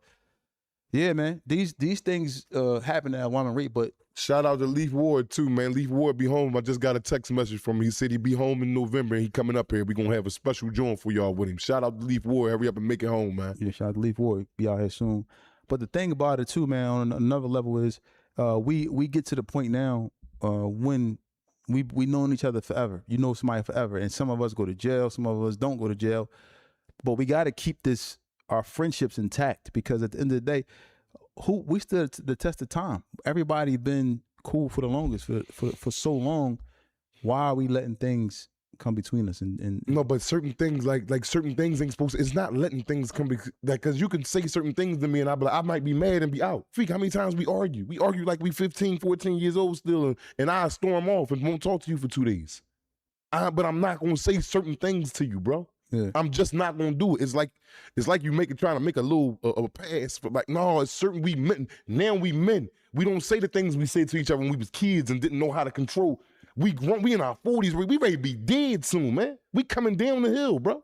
yeah, man. These things happen at one rate, but shout out to Leaf Ward too, man. Leaf Ward be home. I just got a text message from him. He said he'd be home in November and he coming up here. We gonna have a special joint for y'all with him. Shout out to Leaf Ward. Hurry up and make it home, man. Yeah, shout out to Leaf Ward. Be out here soon. But the thing about it too, man, on another level is we get to the point now when we known each other forever. You know somebody forever. And some of us go to jail, some of us don't go to jail. But we gotta keep our friendships intact, because at the end of the day, we stood the test of time. Everybody been cool for the longest, for so long. Why are we letting things come between us? And no, but certain things like certain things ain't supposed to. It's not letting things come because you can say certain things to me and I might be mad and be out. Freak, how many times we argue? We argue like we 15, 14 years old still, and I storm off and won't talk to you for 2 days. But I'm not gonna say certain things to you, bro. Yeah. I'm just not gonna do it. It's like you trying to make a little a pass, but like, no, it's certain we men. Now we men. We don't say the things we said to each other when we was kids and didn't know how to control. We in our 40s. We ready to be dead soon, man. We coming down the hill, bro.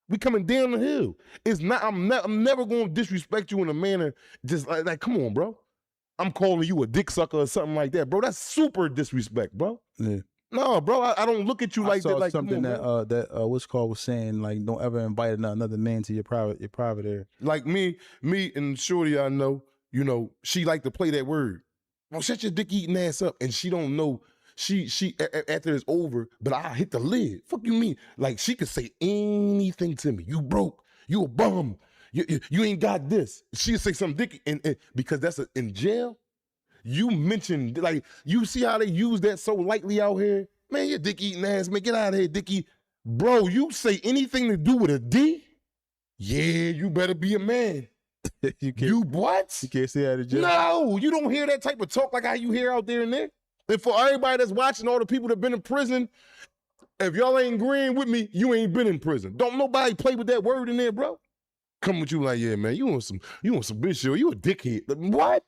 We coming down the hill. It's not. I'm never gonna disrespect you in a manner just like come on, bro. I'm calling you a dick sucker or something like that, bro. That's super disrespect, bro. Yeah. No, bro, I don't look at you like that. Like something on, that what's called was saying, like, don't ever invite another man to your private area. Like me and Shorty, I know, she like to play that word. Well, shut your dick eating ass up, and she don't know. She after it's over, but I hit the lid. Fuck you mean? Like she could say anything to me. You broke. You a bum. You ain't got this. She'll say something dick, and because that's in jail. You mentioned, like, you see how they use that so lightly out here? Man, you dick eating ass, man, get out of here, dickie. Bro, you say anything to do with a D? Yeah, you better be a man. You what? You can't say that in jail? No, you don't hear that type of talk like how you hear out there and there. And for everybody that's watching, all the people that been in prison, if y'all ain't agreeing with me, you ain't been in prison. Don't nobody play with that word in there, bro. Come with you like, yeah, man, you want some bitch shit, you a dickhead. What?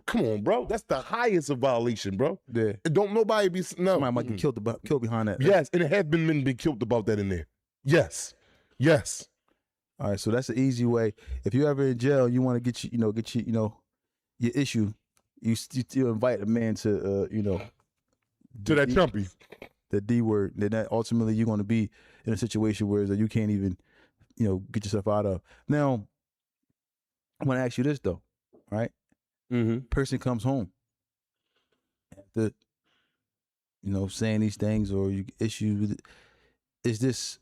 Come on, bro. That's the highest of violation, bro. Yeah. Don't nobody be no. Somebody might get killed behind that. Yes, and it have been men been killed about that in there. Yes. All right, so that's the easy way. If you're ever in jail, you want to get your issue. You invite a man to to that chumpy, the D word. Then that ultimately you're going to be in a situation where you can't even get yourself out of. Now, I want to ask you this though, right? Mm-hmm. Person comes home after saying these things, or you issues with it. Is this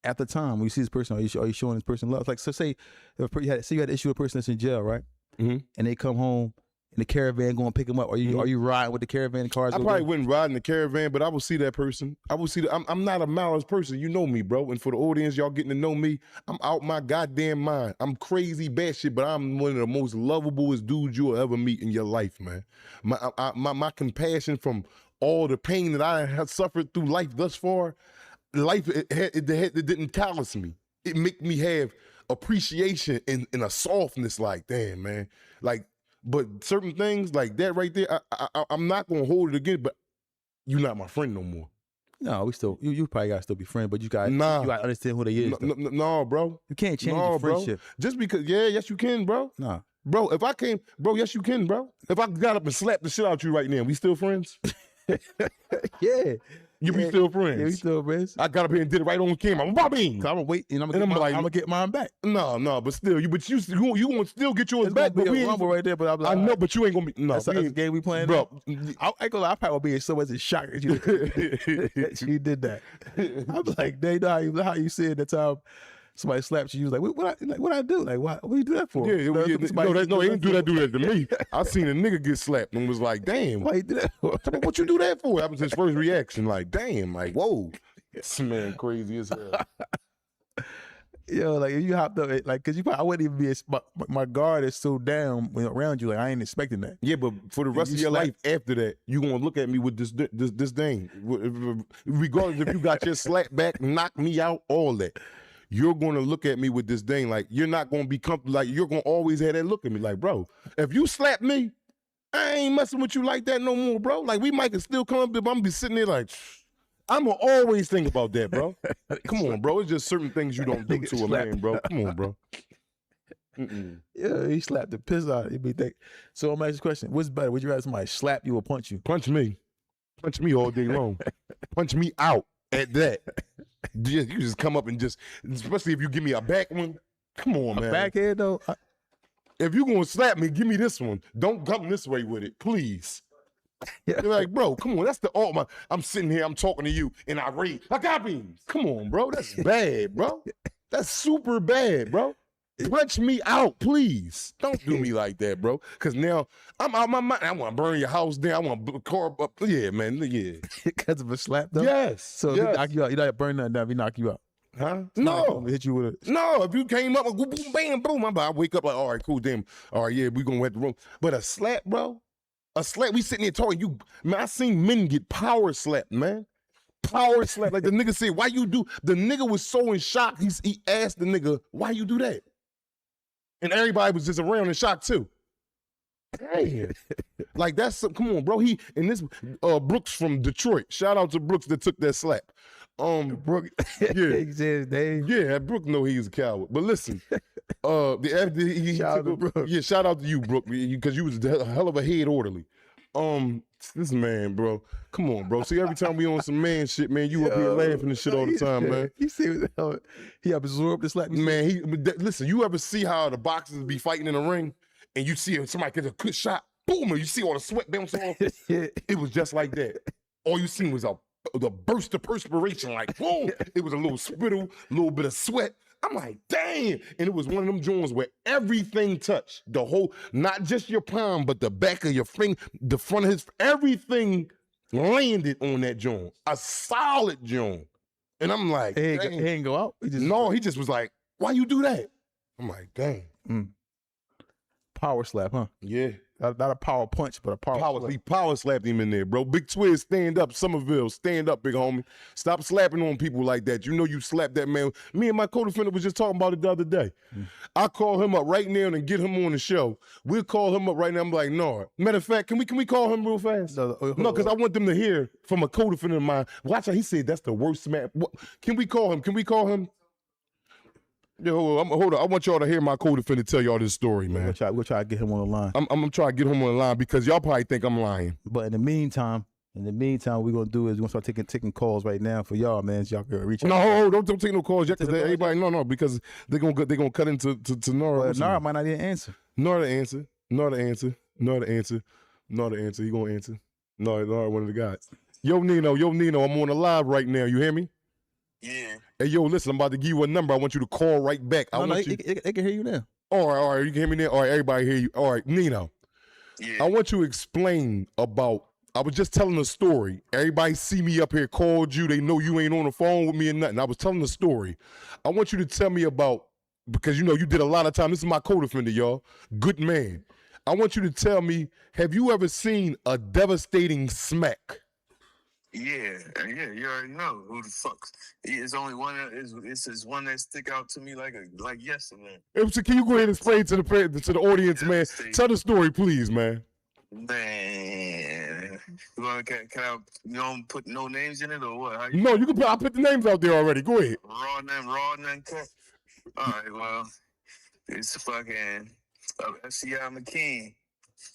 at the time when you see this person, are you showing this person love? Like, so say you had an issue with a person that's in jail, right? Mm-hmm. And they come home in the caravan, going to pick them up. Are you riding with the caravan cars? I probably wouldn't ride in the caravan, but I will see that person. I will see I'm not a malice person. You know me, bro. And for the audience, y'all getting to know me, I'm out my goddamn mind. I'm crazy bad shit, but I'm one of the most lovablest dudes you'll ever meet in your life, man. My compassion from all the pain that I have suffered through life thus far, life it didn't callous me. It make me have appreciation and a softness. Like, damn, man, like. But certain things like that right there, I'm not gonna hold it again. But you're not my friend no more. No, we still you probably gotta still be friends, but you gotta understand who they is. No, bro. You can't change the friendship. Bro. Just because, yes you can, bro. Nah. Bro, if I came, bro, yes you can, bro. If I got up and slapped the shit out you right now, we still friends? Yeah. You be still friends. Yeah, we still friends. I got up here and did it right on camera. I'm Bobbing. So I'm gonna wait and I'm gonna get mine back. No, but still, you want to still get yours It's back. But we a rumble right there. But I'm like, I know, but you ain't gonna be. No, that's the game we playing, bro. I ain't gonna lie. I probably be so much in shock that you did that. I'm like, they know how you said that time. Somebody slapped you. You was like, what I do? Like, what you do that for? Yeah, no, they didn't do that to me. I seen a nigga get slapped and was like, damn. Why you do that for? What you do that for? That was his first reaction. Like, damn, like, whoa. This man crazy as hell. Yo, like if you hopped up, like, cause I wouldn't even be. My guard is so down around you. Like I ain't expecting that. Yeah, but for the rest of your life after that, you gonna look at me with this thing. Regardless if you got your slap back, knock me out, all that. You're gonna look at me with this thing. Like you're not gonna be comfortable. Like you're gonna always have that look at me. Like, bro, if you slap me, I ain't messing with you like that no more, bro. Like we might still come up, but I'm gonna be sitting there like. I'm gonna always think about that, bro. Come on, bro. It's just certain things you don't do to a man, bro. Come on, bro. Yeah, he slapped the piss out of you. Be think. So I'm asking this question: what's better? Would you rather somebody slap you or punch you? Punch me all day long. Punch me out at that. You just come up and just, especially if you give me a back one. Come on, man. A backhand though. If you gonna slap me, give me this one. Don't come this way with it, please. Yeah. You're like, bro, come on. That's I'm sitting here, I'm talking to you, and I read. I got beams. Come on, bro. That's bad, bro. That's super bad, bro. Punch me out, please. Don't do me like that, bro. Cause now I'm out my mind. I want to burn your house down. I want to car up. Yeah, man. Yeah. Because of a slap though. Yes. So if he knock you out, you don't burn nothing down. If he knock you out. Huh? No. Hit you with No, if you came up and boom, bam, boom, I wake up like, all right, cool, damn. All right, yeah, we gonna hit the room. But a slap, bro. A slap, we sitting here talking. You, man, I seen men get power slapped, man. Power slap. Like the nigga said, why you do? The nigga was so in shock. He asked the nigga, why you do that? And everybody was just around in shock too. Damn. Like that's come on, bro. And this Brooks from Detroit. Shout out to Brooks that took that slap. Brooke. Yeah. Yeah, Brooke know he was a coward. But listen, shout out to you, Brooke, because you was a hell of a head orderly. This man, bro. Come on, bro. See, every time we on some man shit, man, you up here laughing and shit all the time, man. You see he absorbed the slap. Man, listen, you ever see how the boxers be fighting in the ring and you see somebody get a good shot, boom, and you see all the sweat bouncing off? It was just like that. All you seen was the burst of perspiration, like boom. It was a little spittle, a little bit of sweat. I'm like, damn. And it was one of them joints where everything touched. The whole, not just your palm, but the back of your finger, the front of his, everything landed on that joint. A solid joint. And I'm like, he ain't go out? He just was like, why you do that? I'm like, dang. Power slap, huh? Yeah. Not a power punch, but a power slap. He power slapped him in there, bro. Big Twiz, stand up. Somerville, stand up, big homie. Stop slapping on people like that. You know you slapped that man. Me and my co-defendant was just talking about it the other day. I call him up right now and get him on the show. We'll call him up right now. I'm like, no. Matter of fact, can we call him real fast? No, because I want them to hear from a co-defendant of mine. Watch how he said that's the worst man. Can we call him? Yo, hold on. I want y'all to hear my co-defendant tell y'all this story, man. We'll try to get him on the line. I'm trying to get him on the line because y'all probably think I'm lying. But in the meantime, we're gonna do is we're gonna start taking calls right now for y'all, man. So y'all can reach out. No, don't take no calls yet, because everybody because they're gonna cut into Nora. Nora might not even answer. Nora the answer. He gonna answer. Nora, one of the guys. Yo, Nino, I'm on the live right now. You hear me? Yeah. Hey, yo, listen, I'm about to give you a number. I want you to call right back. They can hear you now. All right, you can hear me now? All right, everybody hear you. All right, Nino. Yeah. I want you to explain about, I was just telling a story. Everybody see me up here, called you. They know you ain't on the phone with me or nothing. I was telling a story. I want you to tell me about, because you know you did a lot of time. This is my co-defendant, y'all. Good man. I want you to tell me, have you ever seen a devastating smack? Yeah, you already know who the fuck. It's only one. It's one that stick out to me like yesterday. So can you go ahead and explain to the audience, man? Tell the story, please, man. Man, can I? You don't put no names in it or what? No, you can. I put the names out there already. Go ahead. Raw name cut. All right, well, it's fucking FCI McKean.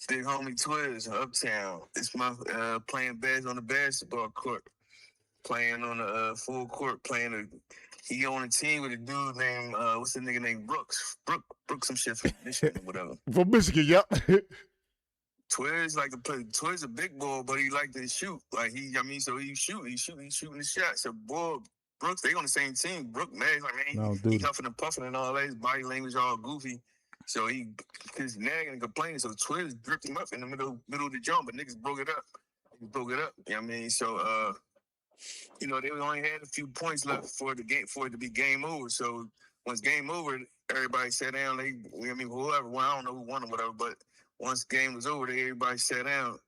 Big homie Twiz, Uptown. It's my playing on the basketball court. Playing on the full court, he on a team with a dude named, what's the nigga named Brooks? Brooks some shit from Michigan or whatever. From Michigan, yep. Twiz Twiz a big boy, but he like to shoot. So he shooting the shot. So boy, Brooks, they on the same team. Brooks, man, he huffing and puffing and all that. His body language all goofy. So he's nagging and complaining. So Twiz gripped him up in the middle of the jump, but niggas broke it up. You know what I mean? So, they only had a few points left for the game, for it to be game over. So once game over, everybody sat down. Whoever won, I don't know who won or whatever, but once game was over, everybody sat down.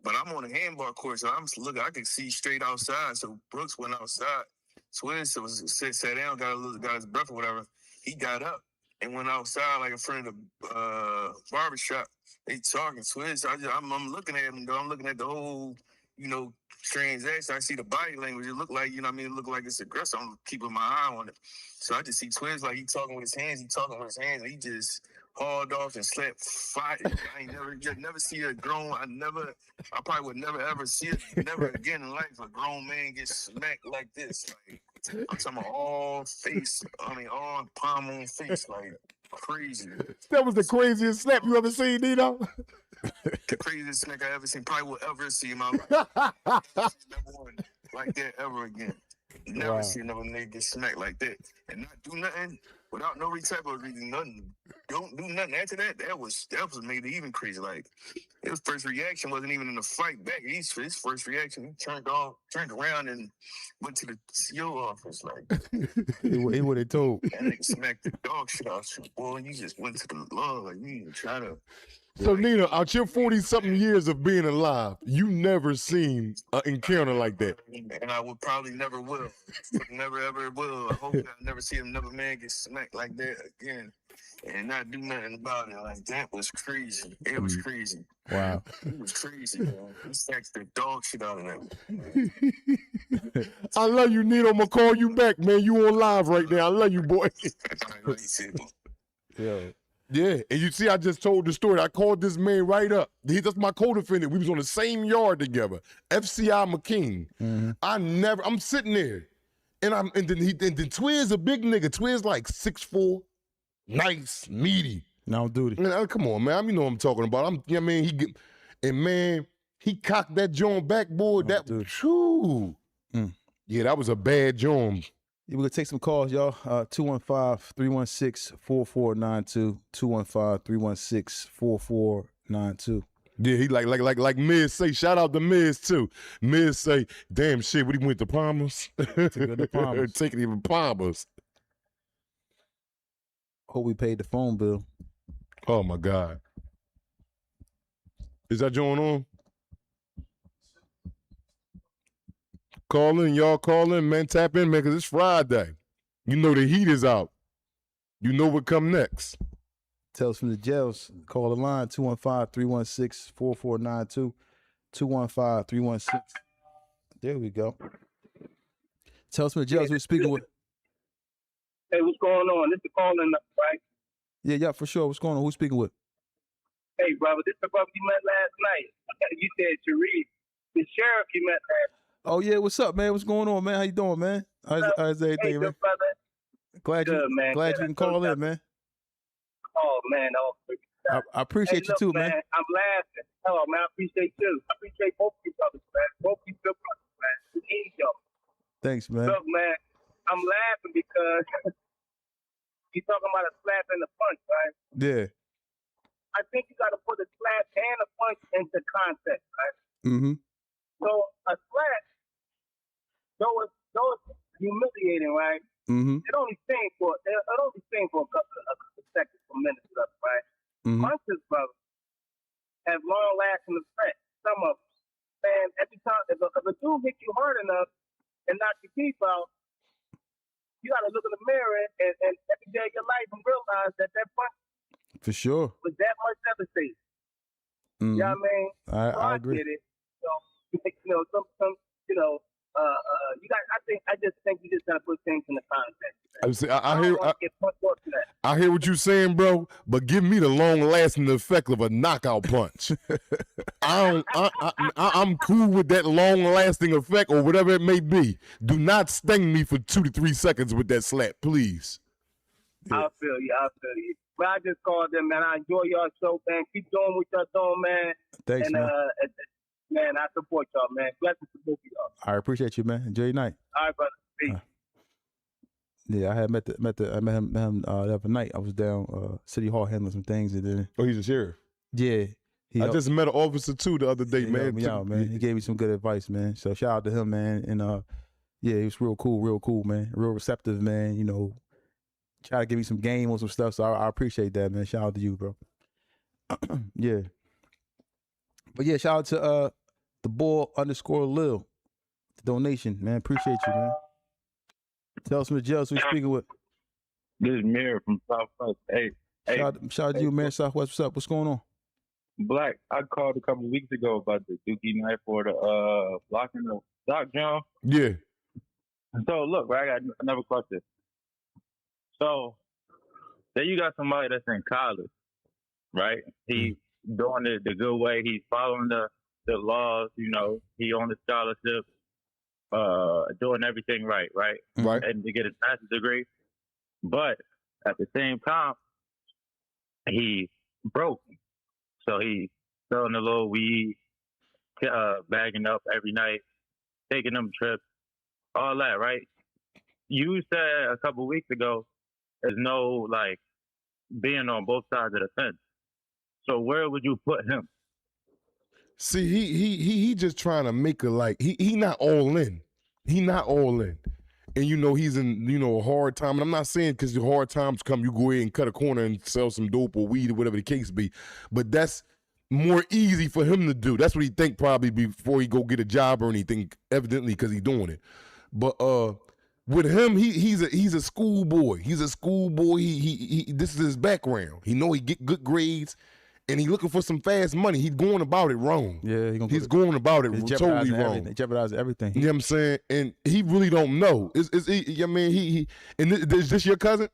But I'm on a handball court, so I'm looking. I could see straight outside. So Brooks went outside. Swizz sat down, got his breath or whatever. He got up and went outside like in front of the barbershop. They talking Swizz. I'm looking at him though. I'm looking at the whole, transaction. I see the body language. It looked like, it looked like it's aggressive. I'm keeping my eye on it. So I just see Swizz like he talking with his hands. And he just hauled off and slept fire. I ain't never see a grown. I probably would never ever see it. Never again in life a grown man get smacked like this. Like, I'm talking about all palm on face, like crazy. That was the craziest slap you ever seen, Nino. The craziest smack I ever seen, probably will ever see in my life. Never one like that ever again. Never see another nigga get smacked like that and not do nothing without no type of reason. Nothing. Don't do nothing after that. That was made it even crazy. Like his first reaction wasn't even in the fight back. His first reaction, he turned around and went to the CO office. Like he would have told. That nigga smacked the dog shit out you. Boy, you just went to the law. Like you even try to. So Nina, out your 40-something years of being alive, you never seen an encounter like that. And I would probably never will. Never ever will. I hope I never see another man get smacked like that again and not do nothing about it. Like that was crazy. It was crazy. Wow. It was crazy, man. He smacked the dog shit out of that. I love you, Nino. I'm gonna call you back, man. You on live right now. I love you, boy. Yeah. Yeah, and you see, I just told the story. I called this man right up. That's my co-defendant. We was on the same yard together. FCI McKean. Mm-hmm. I'm sitting there, and then Twizz a big nigga. Twizz like 6'4", nice, meaty. Now duty. Man, come on, man. You know what I'm talking about. He cocked that joint back, boy. Yeah, that was a bad joint. We're going to take some calls, y'all. 215-316-4492. 215-316-4492. Yeah, he like Miz say, shout out to Miz too. Miz say, damn shit, what he went to Palmer's? Taking even Palmer's. Hope we paid the phone bill. Oh my God. Is that joint on? Call in, y'all. Call in, man. Tap in, man, because it's Friday. You know the heat is out. You know what come next. Tales from the jails. Call the line, 215-316-4492. 215-316. There we go. Tales from the jails. We're speaking with. Hey, what's going on? This is calling, right? Yeah, for sure. What's going on? Who's speaking with? Hey, brother, this is the brother you met last night. You said Sharif. The sheriff you met last night. Oh, yeah. What's up, man? What's going on, man? How you doing, man? How's everything, hey, man? Brother. Glad you can call in, man. Oh, man. I appreciate you too, man. I'm laughing. Oh, man, I appreciate you. I appreciate both of you brothers, man. Both of you good brothers, man. We need y'all. Thanks, man. Look, man, I'm laughing because you're talking about a slap and a punch, right? Yeah. I think you got to put a slap and a punch into context, right? Mm-hmm. So a slap, though it's humiliating, right? Mm-hmm. It only stings for a couple of seconds or minutes, right? Mm-hmm. Punches, brother, have long-lasting effects. Some of them, man. Every time if a dude hits you hard enough and knock your teeth out, you got to look in the mirror and every day of your life and realize that punch For sure. was that much devastating. Mm-hmm. You know what I mean? I agree. Get it. I just think you just gotta put things in the context. I hear what you're saying, bro. But give me the long-lasting effect of a knockout punch. I'm cool with that long-lasting effect or whatever it may be. Do not sting me for 2 to 3 seconds with that slap, please. Yeah. I feel you. But I just called them, man. I enjoy y'all show, man. Keep doing what y'all doing, man. Thanks, man. Man, I support y'all, man. Blessings to both of y'all. I appreciate you, man. Enjoy your night. All right, brother. Peace. Yeah, I had met him the other night. I was down City Hall handling some things, and then he's a sheriff. Yeah, I just met an officer too the other day, man. Helped me out, man. He gave me some good advice, man. So shout out to him, man. And yeah, he was real cool, man. Real receptive, man. You know, try to give me some game on some stuff. So I appreciate that, man. Shout out to you, bro. Yeah. But yeah, shout out to the boy _Lil. The donation, man. Appreciate you, man. Tell us from the jails who we speaking with. This is Mir from Southwest. Hey, Shout out to you, man. Southwest. What's up? What's going on? Black, I called a couple of weeks ago about the Dookie knife for the blocking the stock jump. Yeah. So look, right, I got another question. So, say you got somebody that's in college, right? He's doing it the good way. He's following the laws. You know, he on the scholarship, doing everything right, right? Right. And to get his master's degree. But at the same time, he broke. So he's selling a little weed, bagging up every night, taking them trips, all that, right? You said a couple of weeks ago, there's no, like, being on both sides of the fence. So where would you put him? See, he just trying to make a, like, he not all in. He not all in. And, you know, he's in, you know, a hard time. And I'm not saying because the hard times come, you go ahead and cut a corner and sell some dope or weed or whatever the case be. But that's more easy for him to do. That's what he think probably before he go get a job or anything, evidently because he's doing it. But with him, he's a schoolboy. He's a schoolboy. He this is his background. He know he get good grades. And he looking for some fast money. He's going about it wrong. Yeah, he's going about it totally wrong. It jeopardizes everything. You know what I'm saying? And he really don't know. I mean, he and is this your cousin?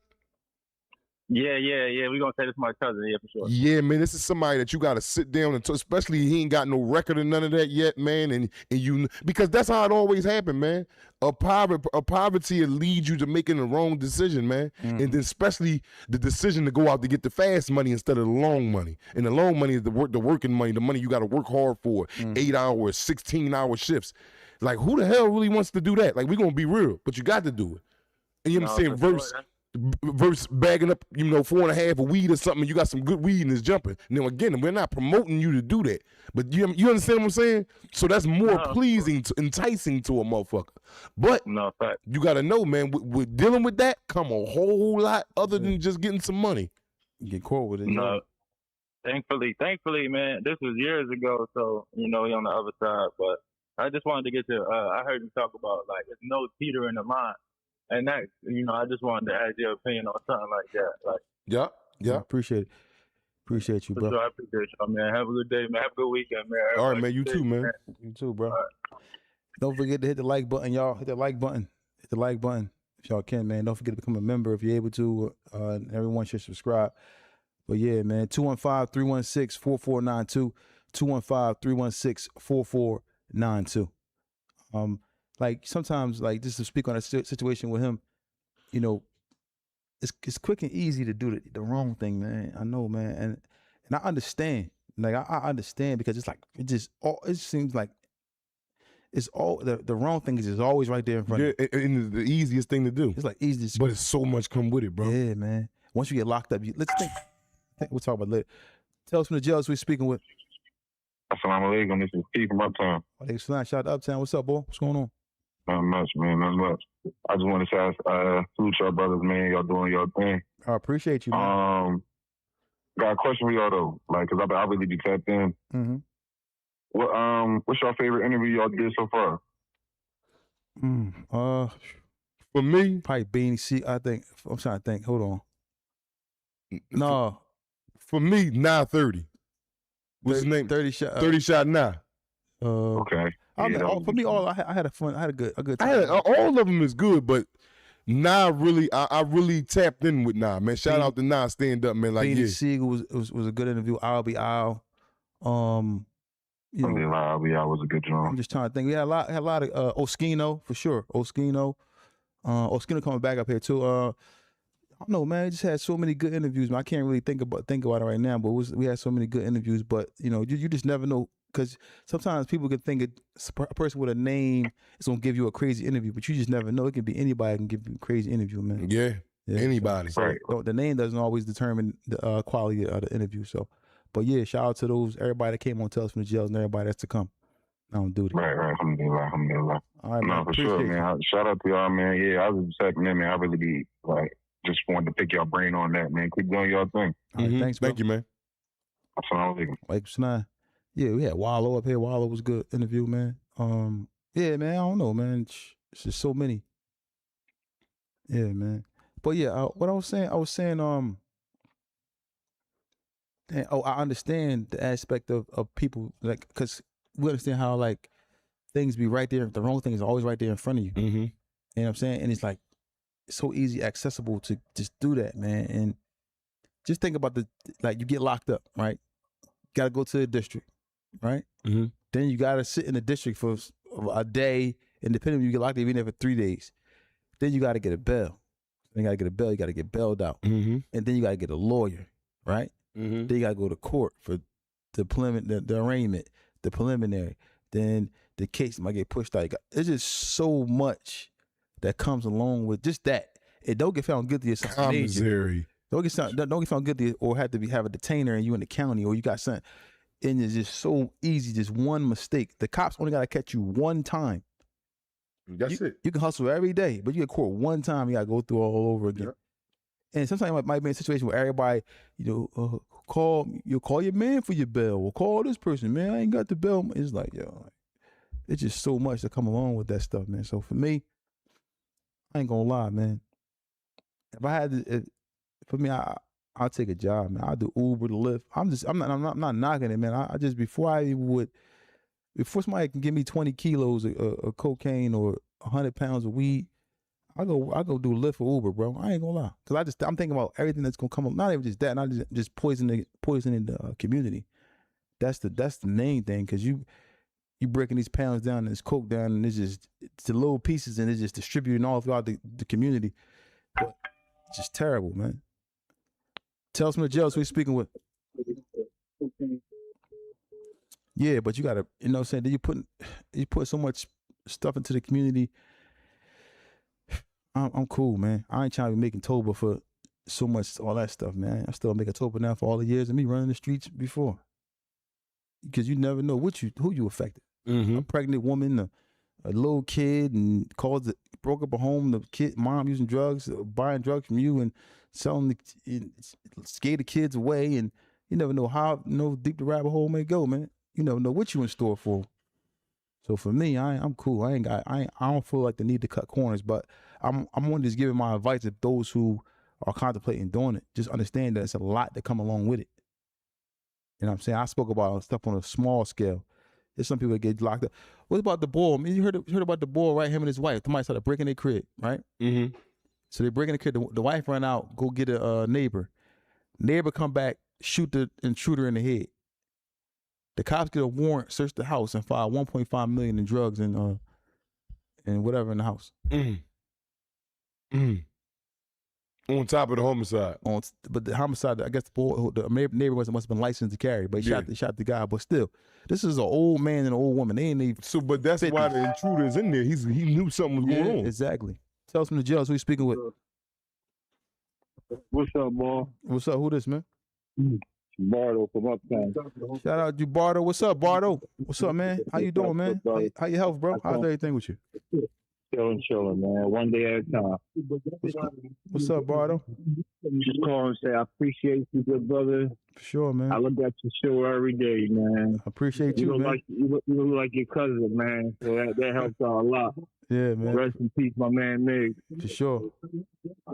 Yeah. We're going to say this is my cousin, yeah, for sure. Yeah, man, this is somebody that you got to sit down and talk, especially he ain't got no record or none of that yet, man. And you, because that's how it always happened, man. A poverty will lead you to making the wrong decision, man. And then especially the decision to go out to get the fast money instead of the long money. And the long money is the working money, the money you got to work hard for, 8 hours, 16-hour shifts. Like, who the hell really wants to do that? Like, we're going to be real, but you got to do it. And you know what I'm saying? Verse bagging up, you know, 4.5 of weed or something, you got some good weed and it's jumping. Now, again, we're not promoting you to do that. But you understand what I'm saying? So that's more pleasing, enticing to a motherfucker. But you got to know, man, with dealing with that come a whole lot other than just getting some money. You get caught with it. No. Thankfully, man, this was years ago, so, you know, he on the other side. But I just wanted to get to, I heard him talk about, like, there's no teeter in the line. And that, you know, I just wanted to ask your opinion on something like that. Like, yeah. Appreciate it. Appreciate you, bro. Sure, I appreciate y'all, man. Have a good day, man. Have a good weekend, man. All right, man. You too, man. You too, bro. Right. Don't forget to hit the like button, y'all. Hit the like button. Hit the like button if y'all can, man. Don't forget to become a member if you're able to. Everyone should subscribe. But yeah, man. 215-316-4492. 215-316-4492. Like sometimes, like just to speak on a situation with him, you know, it's quick and easy to do the wrong thing, man. I know, man, and I understand. Like I understand because it's like it seems like it's all the wrong thing is just always right there in front of you. And it's the easiest thing to do. It's like easy, but it's so much come with it, bro. Yeah, man. Once you get locked up, let's think. We'll talk about it later. Tell us from the jails we're speaking with. Assalamu alaikum. This is Keith from Uptown. Shout out to Uptown. What's up, boy? What's going on? Not much, man. Not much. I just want to say, salute y'all brothers, man. Y'all doing your thing. I appreciate you, man. Got a question for y'all though, like, cause I really be tapped in. Mm-hmm. What's your favorite interview y'all did so far? For me, probably Beanie C. I think I'm trying to think. Hold on. No, for me, 930. What's his name? 30 shot. 30 shot now. Okay. I had a fun. I had a good time. All of them is good, but I really tapped in with man. Shout out to stand up, man. Like Beanie Siegel was a good interview. I'll be Al. I'll be Al was a good drum. I'm just trying to think. We had a lot of Oskino for sure. Oskino coming back up here too. I don't know, man. We just had so many good interviews. Man. I can't really think about it right now, but we had so many good interviews. But you know, you just never know. Because sometimes people can think a person with a name is going to give you a crazy interview, but you just never know. It can be anybody can give you a crazy interview, man. Yeah anybody. So the name doesn't always determine the quality of the interview. So, but yeah, shout out to everybody that came on Tales from the Jails and everybody that's to come. I don't do it. Right. Alhamdulillah. All right, no, man. For sure, man. Shout out to y'all, man. Yeah, I was just checking in, man. I really be, like, just wanted to pick your brain on that, man. Keep doing your thing. All right, thanks, bro. Thank you, man. Assalamu alaikum. Like Snide. Yeah, we had Wallow up here. Wallow was a good interview, man. Yeah, man, I don't know, man. It's just so many. Yeah, man. But yeah, what I was saying, I understand the aspect of people, like, because we understand how, like, things be right there. The wrong thing is always right there in front of you. Mm-hmm. You know what I'm saying? And it's like so easy, accessible to just do that, man. And just think about like, you get locked up, right? Got to go to the district, right? Mm-hmm. Then you got to sit in the district for a day, and depending on you get locked up, you've been there for 3 days. Then you got to get a bail. You got to get a bail. You got to get bailed out. Mm-hmm. And then you got to get a lawyer, right? Mm-hmm. Then you got to go to court for the arraignment, the preliminary. Then the case might get pushed out. It's just so much that comes along with just that. It don't get found guilty of something major. Commissary. Don't get found guilty or have a detainer and you in the county or you got something. And it's just so easy, just one mistake. The cops only got to catch you one time. That's it. You can hustle every day, but you get caught one time, you got to go through all over again. Yep. And sometimes it might be in a situation where everybody, call your man for your bail or call this person, man, I ain't got the bail. It's like, it's just so much to come along with that stuff, man. So for me, I ain't gonna lie, man. If I had to, for me, I'll take a job, man. I'll do Uber, to Lyft. I'm not knocking it, man. I just, before somebody can give me 20 kilos of cocaine or 100 pounds of weed, I go do Lyft or Uber, bro. I ain't gonna lie, cause I'm thinking about everything that's gonna come up. Not even just that, not just poisoning the community. That's the main thing, cause you breaking these pounds down and this coke down, and it's the little pieces, and it's just distributing all throughout the community. But it's just terrible, man. Tell us from the jails who you speaking with. Yeah, but you gotta, you know what I'm saying? Then you put so much stuff into the community. I'm cool, man. I ain't trying to be making Toba for so much, all that stuff, man. I still make a Toba now for all the years of me running the streets before. Because you never know who you affected. Mm-hmm. A pregnant woman, a little kid, and broke up a home, the kid, mom using drugs, buying drugs from you and selling, scare the kids away, and you never know how deep the rabbit hole may go, man. You never know what you in store for. So for me, I'm cool. I don't feel like the need to cut corners, but I'm only just giving my advice to those who are contemplating doing it. Just understand that it's a lot that come along with it. You know what I'm saying? I spoke about stuff on a small scale. There's some people that get locked up. What about the boy? I mean, you heard about the boy, right? Him and his wife. Somebody started breaking their crib, right? Mm-hmm. So they breaking the crib. The wife ran out, go get a neighbor. Neighbor come back, shoot the intruder in the head. The cops get a warrant, search the house, and file $1.5 million in drugs and whatever in the house. Mm-hmm. Mm-hmm. On top of the homicide. But the homicide, I guess the neighbor must have been licensed to carry, but he shot the guy. But still, this is an old man and an old woman. They ain't even. So, but that's 50. why the intruder is in there. He knew something was going on. Exactly. Tell us from the jails who you speaking with. What's up, boy? What's up? Who this, man? Bardo from Uptown. Shout out to Bardo. What's up, Bardo? What's up, man? How you doing, man? How your health, bro? How's everything with you? Chilling, man. One day at a time. What's up, Bardo? Just call and say I appreciate you, good brother. For sure, man. I look at your show every day, man. I appreciate you, man. You look like your cousin, man. So that helps out a lot. Yeah, man. Rest in peace, my man, Mig. For sure.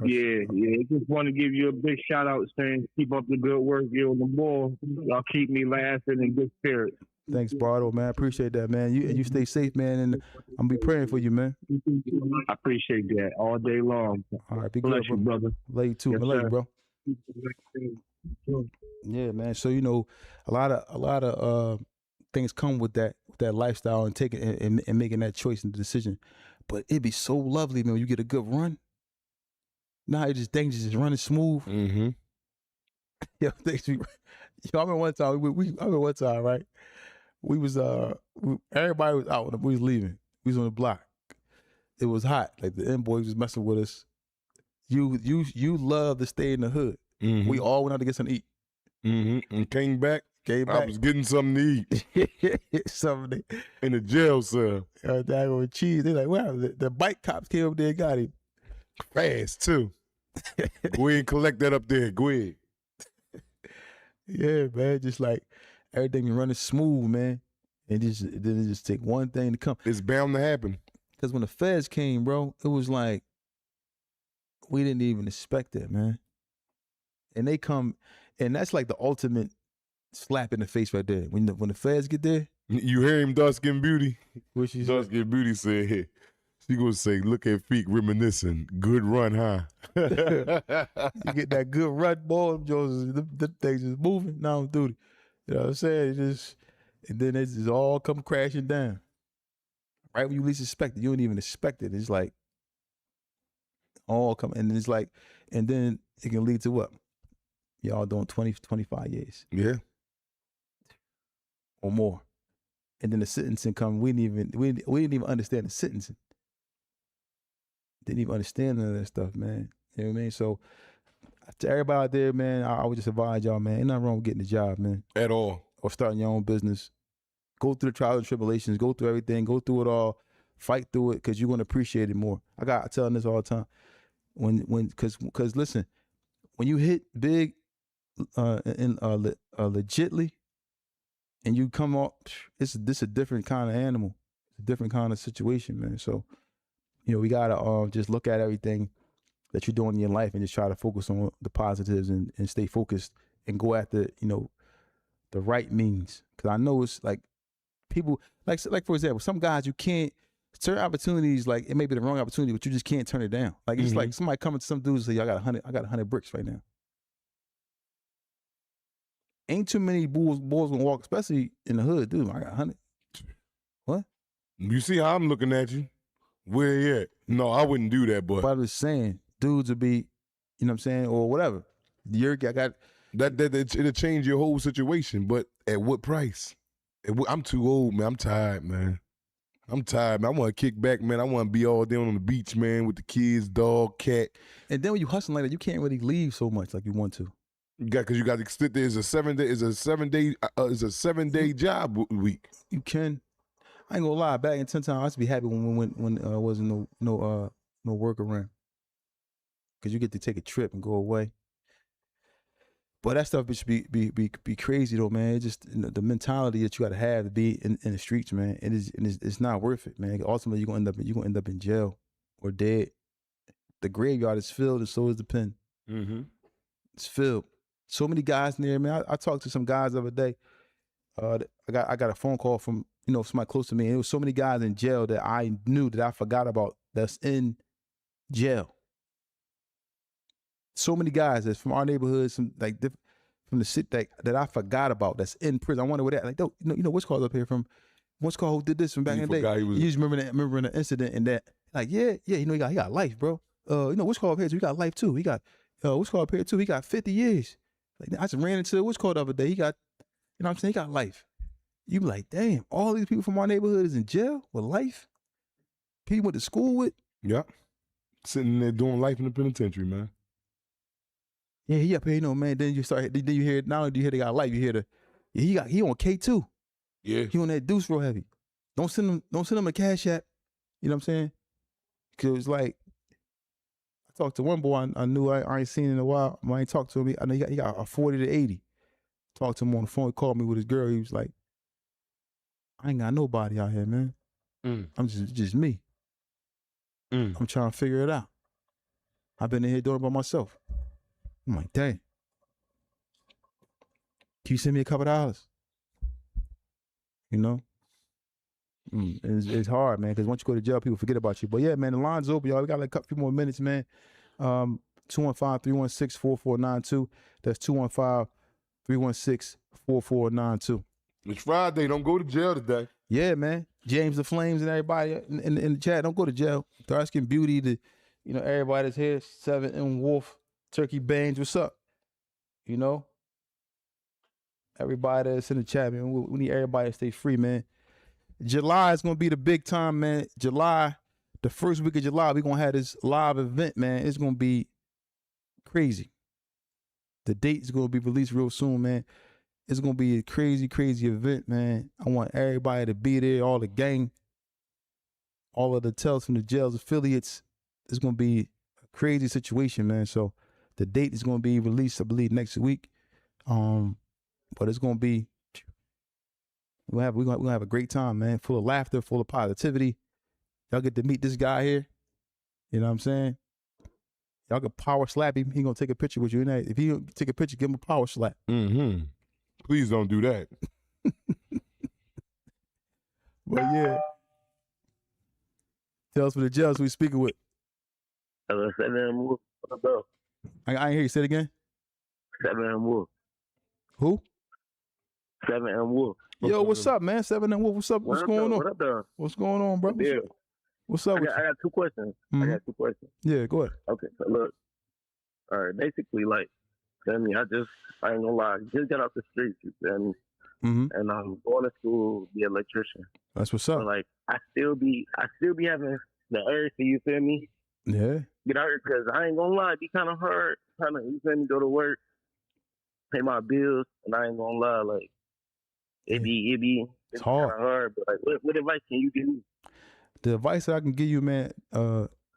Yeah. Just want to give you a big shout out saying keep up the good work. You're on the ball. Y'all keep me laughing in good spirit. Thanks, Bardo, man. I appreciate that, man. You stay safe, man, and I'm gonna be praying for you, man. I appreciate that all day long. All right, be Bless good, you, brother. Love you too. Yes, Love you, sir. bro. Yeah, man. So a lot of things come with that lifestyle and taking and making that choice and decision. But it'd be so lovely, man, when you get a good run. Now it's just things just running smooth. Mm-hmm. I remember one time, right? We was everybody was out when we was leaving. We was on the block. It was hot. Like the M boys was messing with us. You love to stay in the hood. Mm-hmm. We all went out to get something to eat. Mm-hmm. And came back. I was getting something to eat. Something in the jail cell. Dago with cheese. They like, wow, the bike cops came up there and got him. Fast too. Go ahead and collect that up there. Go ahead. Yeah, man. Just like everything be running smooth, man. And then it just take one thing to come. It's bound to happen. Because when the feds came, bro, it was like we didn't even expect that, man. And they come, and that's like the ultimate slap in the face right there. When the feds get there, You hear him, Dark Skin Beauty? what she Dark said? Skin Beauty said, hey, she gonna say, look at Feek reminiscing. Good run, huh? You get that good run, boy. The things just moving. Now I'm duty. You know what I'm saying? And then it just all come crashing down. Right when you least expect it, you don't even expect it. It's like all come, and it's like, and then it can lead to what? Y'all doing 20, 25 years Yeah. or more. And then the sentencing come. We didn't even understand the sentencing. Didn't even understand none of that stuff, man. You know what I mean? So to everybody out there, man, I would just advise y'all, man, ain't nothing wrong with getting a job, man. At all. Or starting your own business. Go through the trials and tribulations, go through everything, go through it all, fight through it, because you're gonna appreciate it more. I tell this all the time. Cause listen, when you hit big legitly, and you come off, this a different kind of animal. It's a different kind of situation, man. So, we gotta just look at everything that you're doing in your life and just try to focus on the positives and stay focused and go after, the right means. Cause I know it's like people, like for example, some guys you can't, certain opportunities, like it may be the wrong opportunity, but you just can't turn it down. Like it's like somebody coming to some dudes and say, I got 100 bricks right now. Ain't too many boys gonna walk, especially in the hood, dude. I got 100. What? You see how I'm looking at you? Where you at? No, I wouldn't do that, but I was saying, dudes would be, you know what I'm saying, or whatever. I got that it'll change your whole situation, but at what price? I'm too old, man. I'm tired, man. I want to kick back, man. I want to be all down on the beach, man, with the kids, dog, cat. And then when you hustling like that, you can't really leave so much like you want to. Because you got to sit there. It's a 7 day job week. You can. I ain't gonna lie. Back in 10 times, I used to be happy when wasn't no work around. Cause you get to take a trip and go away. But that stuff should be crazy though, man. It's just the mentality that you got to have to be in the streets, man. It's not worth it, man. Ultimately, you're gonna end up in jail or dead. The graveyard is filled, and so is the pen. Mm-hmm. It's filled. So many guys in there, man. I talked to some guys the other day. I got a phone call from somebody close to me, and there was so many guys in jail that I knew that I forgot about that's in jail. So many guys that's from our neighborhood, from the city that I forgot about that's in prison. I wonder where that, like, what's called up here from, what's called who did this from back in the day. You just remember the incident and that, like, yeah, he got life, bro. What's called up here too, he got life too. He got, what's called up here too, he got 50 years. Like, I just ran into what's called the other day. He got, what I'm saying, he got life. You be like, damn, all these people from our neighborhood is in jail with life? People went to school with? Yeah. Sitting there doing life in the penitentiary, man. Yeah, he up here, man. Then you hear, not only do you hear they got life, you hear he on K2. Yeah. He on that deuce real heavy. Don't send him a cash app. You know what I'm saying? Cause like, I talked to one boy I knew I ain't seen in a while. I ain't talked to him. I know he got a 40 to 80. Talked to him on the phone. He called me with his girl. He was like, I ain't got nobody out here, man. I'm just me. I'm trying to figure it out. I've been in here doing it by myself. I'm like, dang. Can you send me a couple $? It's hard, man, because once you go to jail, people forget about you. But yeah, man, the line's open, y'all. We got like a few more minutes, man. 215-316-4492. That's 215-316-4492. It's Friday. Don't go to jail today. Yeah, man. James the Flames and everybody in the chat, don't go to jail. Dark Skin Beauty, everybody that's here. 7 and Wolf, Turkey Baines, what's up? Everybody that's in the chat, man. We need everybody to stay free, man. July is gonna be the big time, man. July, the first week of July, we're gonna have this live event, man. It's gonna be crazy. The date is gonna be released real soon, man. It's gonna be a crazy, crazy event, man. I want everybody to be there, all the gang, all of the Tales from the Jails affiliates. It's gonna be a crazy situation, man. So the date is gonna be released, I believe, next week. But it's gonna be we're gonna have a great time, man. Full of laughter, full of positivity. Y'all get to meet this guy here. You know what I'm saying? Y'all can power slap him. He gonna take a picture with you. And if he take a picture, give him a power slap. Mm-hmm. Please don't do that. But yeah. Tell us for the jails who we speaking with. Hello, 7M Wolf. What up? I ain't hear you say it again. 7M Wolf. Who? 7M Wolf. Yo, what's up, man? 7 and Wolf. What's up? What's going on? What up, though? What's going on, bro? Yeah. What's up? I got 2 questions. Mhm. I got 2 questions. Yeah, go ahead. Okay, so look. All right, basically, like, feel me? I ain't gonna lie, just got out the streets, you feel me? Mm-hmm. And I'm going to school to be an electrician. That's what's up. So, like, I still be having the urge to, you feel me? Yeah. Get out here, because I ain't gonna lie, it be kind of hard trying to, you feel me, go to work, pay my bills, and I ain't gonna lie, like, it's hard. kind of hard, but, like, what advice can you give me? The advice that I can give you, man,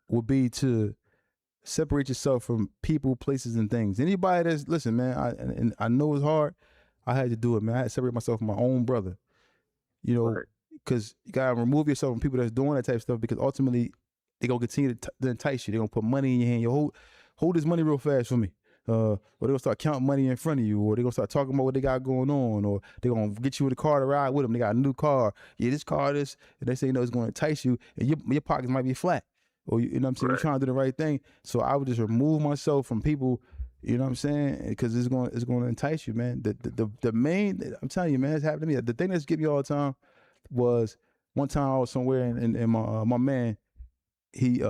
would be to separate yourself from people, places, and things. Anybody that's listen, man. I know it's hard. I had to do it, man. I had to separate myself from my own brother. You know, because you gotta remove yourself from people that's doing that type of stuff. Because ultimately, they gonna continue to entice you. They gonna put money in your hand. You hold this money real fast for me. Or they gonna start counting money in front of you, or they gonna start talking about what they got going on, or they gonna get you in the car to ride with them. They got a new car. Yeah, this car, this, and they say, you know, it's gonna entice you, and your pockets might be flat. Or you know what I'm saying? You're trying to do the right thing. So I would just remove myself from people, you know what I'm saying? Because it's gonna entice you, man. The main, I'm telling you, man, it's happened to me. The thing that's getting me all the time was one time I was somewhere and my man, he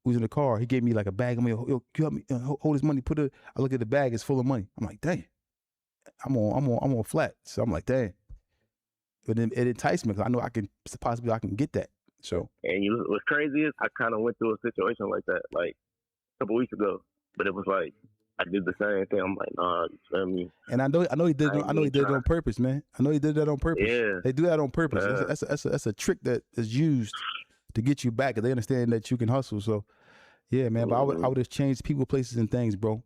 was in the car. He gave me like a bag of money. Yo, you help me hold this money. I look at the bag. It's full of money. I'm like, dang. I'm on flat. So I'm like, dang. But then it enticed me because I know I can get that. So. And what's crazy is I kind of went through a situation like that like a couple weeks ago. But it was like I did the same thing. I'm like, nah, you feel me? And I know he did it on purpose, man. I know he did that on purpose. Yeah. They do that on purpose. That's a trick that is used to get you back, because they understand that you can hustle. So, yeah, man. But I would have changed people, places, and things, bro,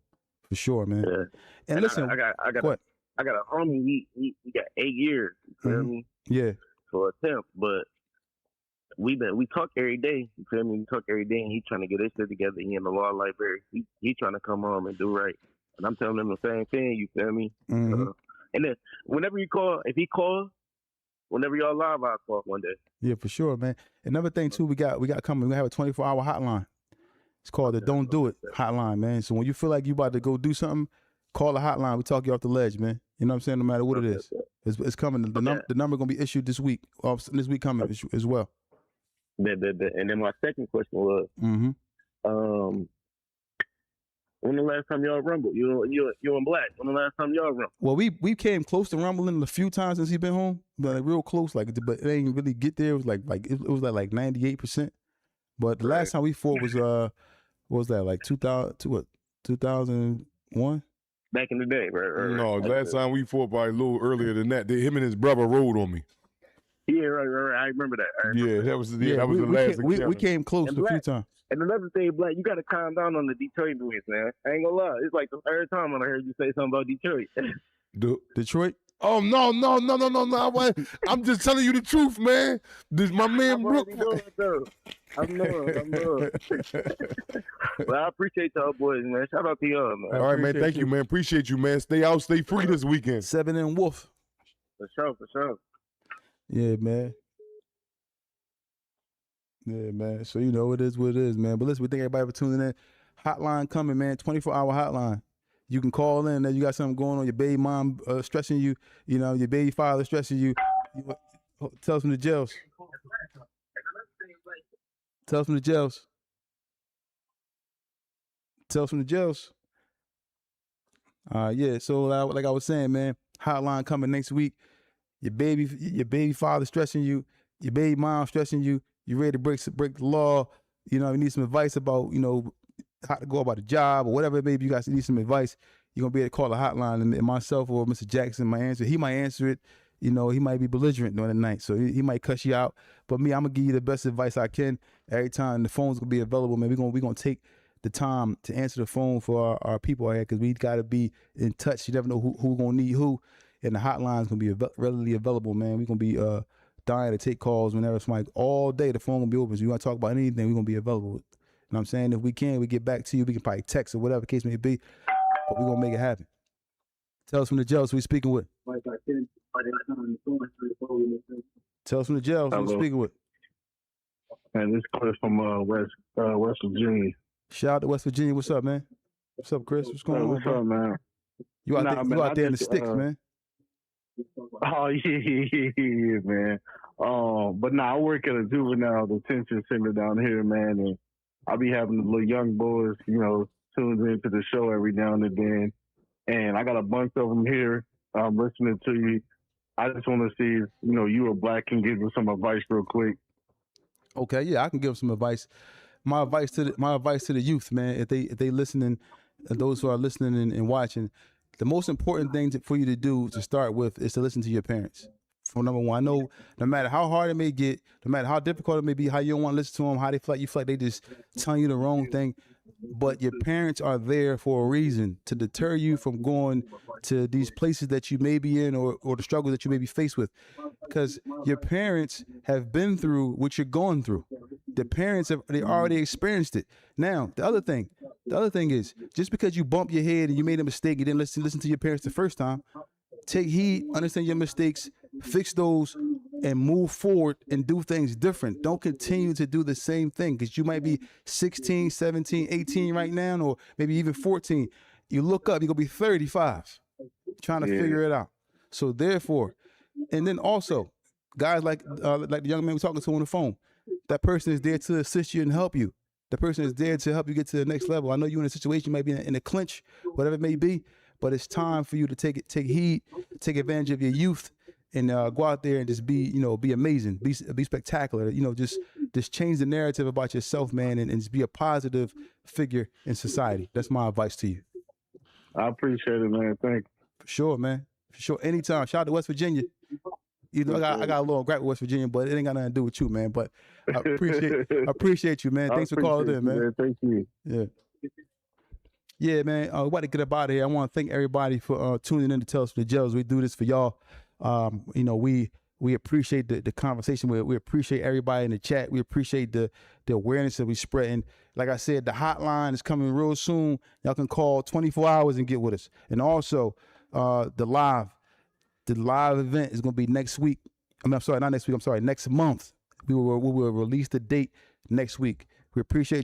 for sure, man. Yeah. And listen, I got a homie. He got 8 years. You feel me? Yeah. For a temp, but we talk every day. You feel me? We talk every day, and he trying to get his shit together. He in the law library. He trying to come home and do right. And I'm telling him the same thing. You feel me? Mm-hmm. And then whenever you call, if he calls, whenever y'all live, I'll call one day. Yeah, for sure, man. Another thing too, we got coming. We have a 24-hour hotline. It's called the Don't Do It hotline, man. So when you feel like you about to go do something, call the hotline. We talk you off the ledge, man. You know what I'm saying? No matter what it is, it's coming. The number gonna be issued this week. This week coming as well. And then my second question was, when the last time y'all rumbled? You and Black. When the last time y'all rumbled? Well, we came close to rumbling a few times since he been home, but like real close. Like, but it ain't really get there. It was it was like 98%. But the last time we fought was what was that, like 2001? Back in the day, right? No, last time we fought by a little earlier than that. Him and his brother rode on me. Yeah, right. I remember that. That was the last. We came close a few times. And another thing, Black, you got to calm down on the Detroit noise, man. I ain't gonna lie. It's like the third time when I heard you say something about Detroit. Detroit? Oh, no. I'm just telling you the truth, man. This my man Brooke. I know. Well, I appreciate y'all boys, man. Shout out to y'all, man. All right, man. Thank you, man. Appreciate you, man. Stay out, stay free this weekend. 7 and Wolf. For sure. Yeah, man. Yeah, man. So, you know, it is what it is, man. But listen, we thank everybody for tuning in. Hotline coming, man. 24-hour hotline. You can call in. You got something going on. Your baby mom stressing you. You know, your baby father stressing you. Tell us from the jails. Tell us from the jails. Tell us from the jails. Yeah, so like I was saying, man, hotline coming next week. Your baby father stressing you. Your baby mom stressing you. You ready to break the law. You know, you need some advice about, you know, how to go about a job or whatever it may be. You guys need some advice. You're going to be able to call the hotline, and myself or Mr. Jackson might answer. He might answer it. You know, he might be belligerent during the night, so he might cuss you out. But me, I'm going to give you the best advice I can every time. The phone's going to be available, man. We're gonna take the time to answer the phone for our people out here, because we got to be in touch. You never know who gonna need who, and the hotline's gonna be readily available, man. We're gonna be dying to take calls whenever somebody, all day the phone gonna be open. So you want to talk about anything, we're gonna be available. You know what I'm saying? If we can, we get back to you. We can probably text or whatever the case may be, but we're gonna make it happen. Tell us from the jails who we speaking with. Tell us from the jails who we Hello. speaking with. And this is Chris from West Virginia. Shout out to West Virginia. What's up, man? What's up, Chris? What's going on, What's bro? up, man? You out Nah, there, man, you out I there in the just, sticks, man. Oh yeah, man. But I work at a juvenile detention center down here, man, and I be having the little young boys, tuned into the show every now and then, and I got a bunch of them here. Listening to you. I just want to see if you or Black can give them some advice real quick. Okay, yeah, I can give them some advice. My advice to the youth, man, if they listening, those who are listening and watching, the most important thing for you to do to start with is to listen to your parents. For number one, I know no matter how hard it may get, no matter how difficult it may be, how you don't want to listen to them, how they feel like you feel like they just telling you the wrong thing, but your parents are there for a reason, to deter you from going to these places that you may be in, or the struggles that you may be faced with, because your parents have been through what you're going through. The parents they already experienced it. Now, the other thing is, just because you bump your head and you made a mistake, you didn't listen to your parents the first time, take heed, understand your mistakes, fix those, and move forward and do things different. Don't continue to do the same thing, because you might be 16, 17, 18 right now, or maybe even 14. You look up, you're going to be 35 trying to figure it out. So therefore, and then also, guys like the young man we're talking to on the phone, that person is there to assist you and help you. The person is there to help you get to the next level. I know you're in a situation, you might be in a clinch, whatever it may be, but it's time for you to take heed, take advantage of your youth, and go out there and just be amazing, be spectacular. Just change the narrative about yourself, man, and just be a positive figure in society. That's my advice to you. I appreciate it, man. Thank you. For sure, man. For sure. Anytime. Shout out to West Virginia. I got a little gripe with West Virginia, but it ain't got nothing to do with you, man. But I appreciate you, man. Thanks for calling in, man. Thank you. Yeah. Yeah, man. We about to get up out of here. I want to thank everybody for tuning in to Tales from the Jails. We do this for y'all. We appreciate the conversation. We appreciate everybody in the chat. We appreciate the awareness that we spreading. Like I said, the hotline is coming real soon. Y'all can call 24 hours and get with us. And also, the live event is going to be next week. Next month. We will release the date next week. We appreciate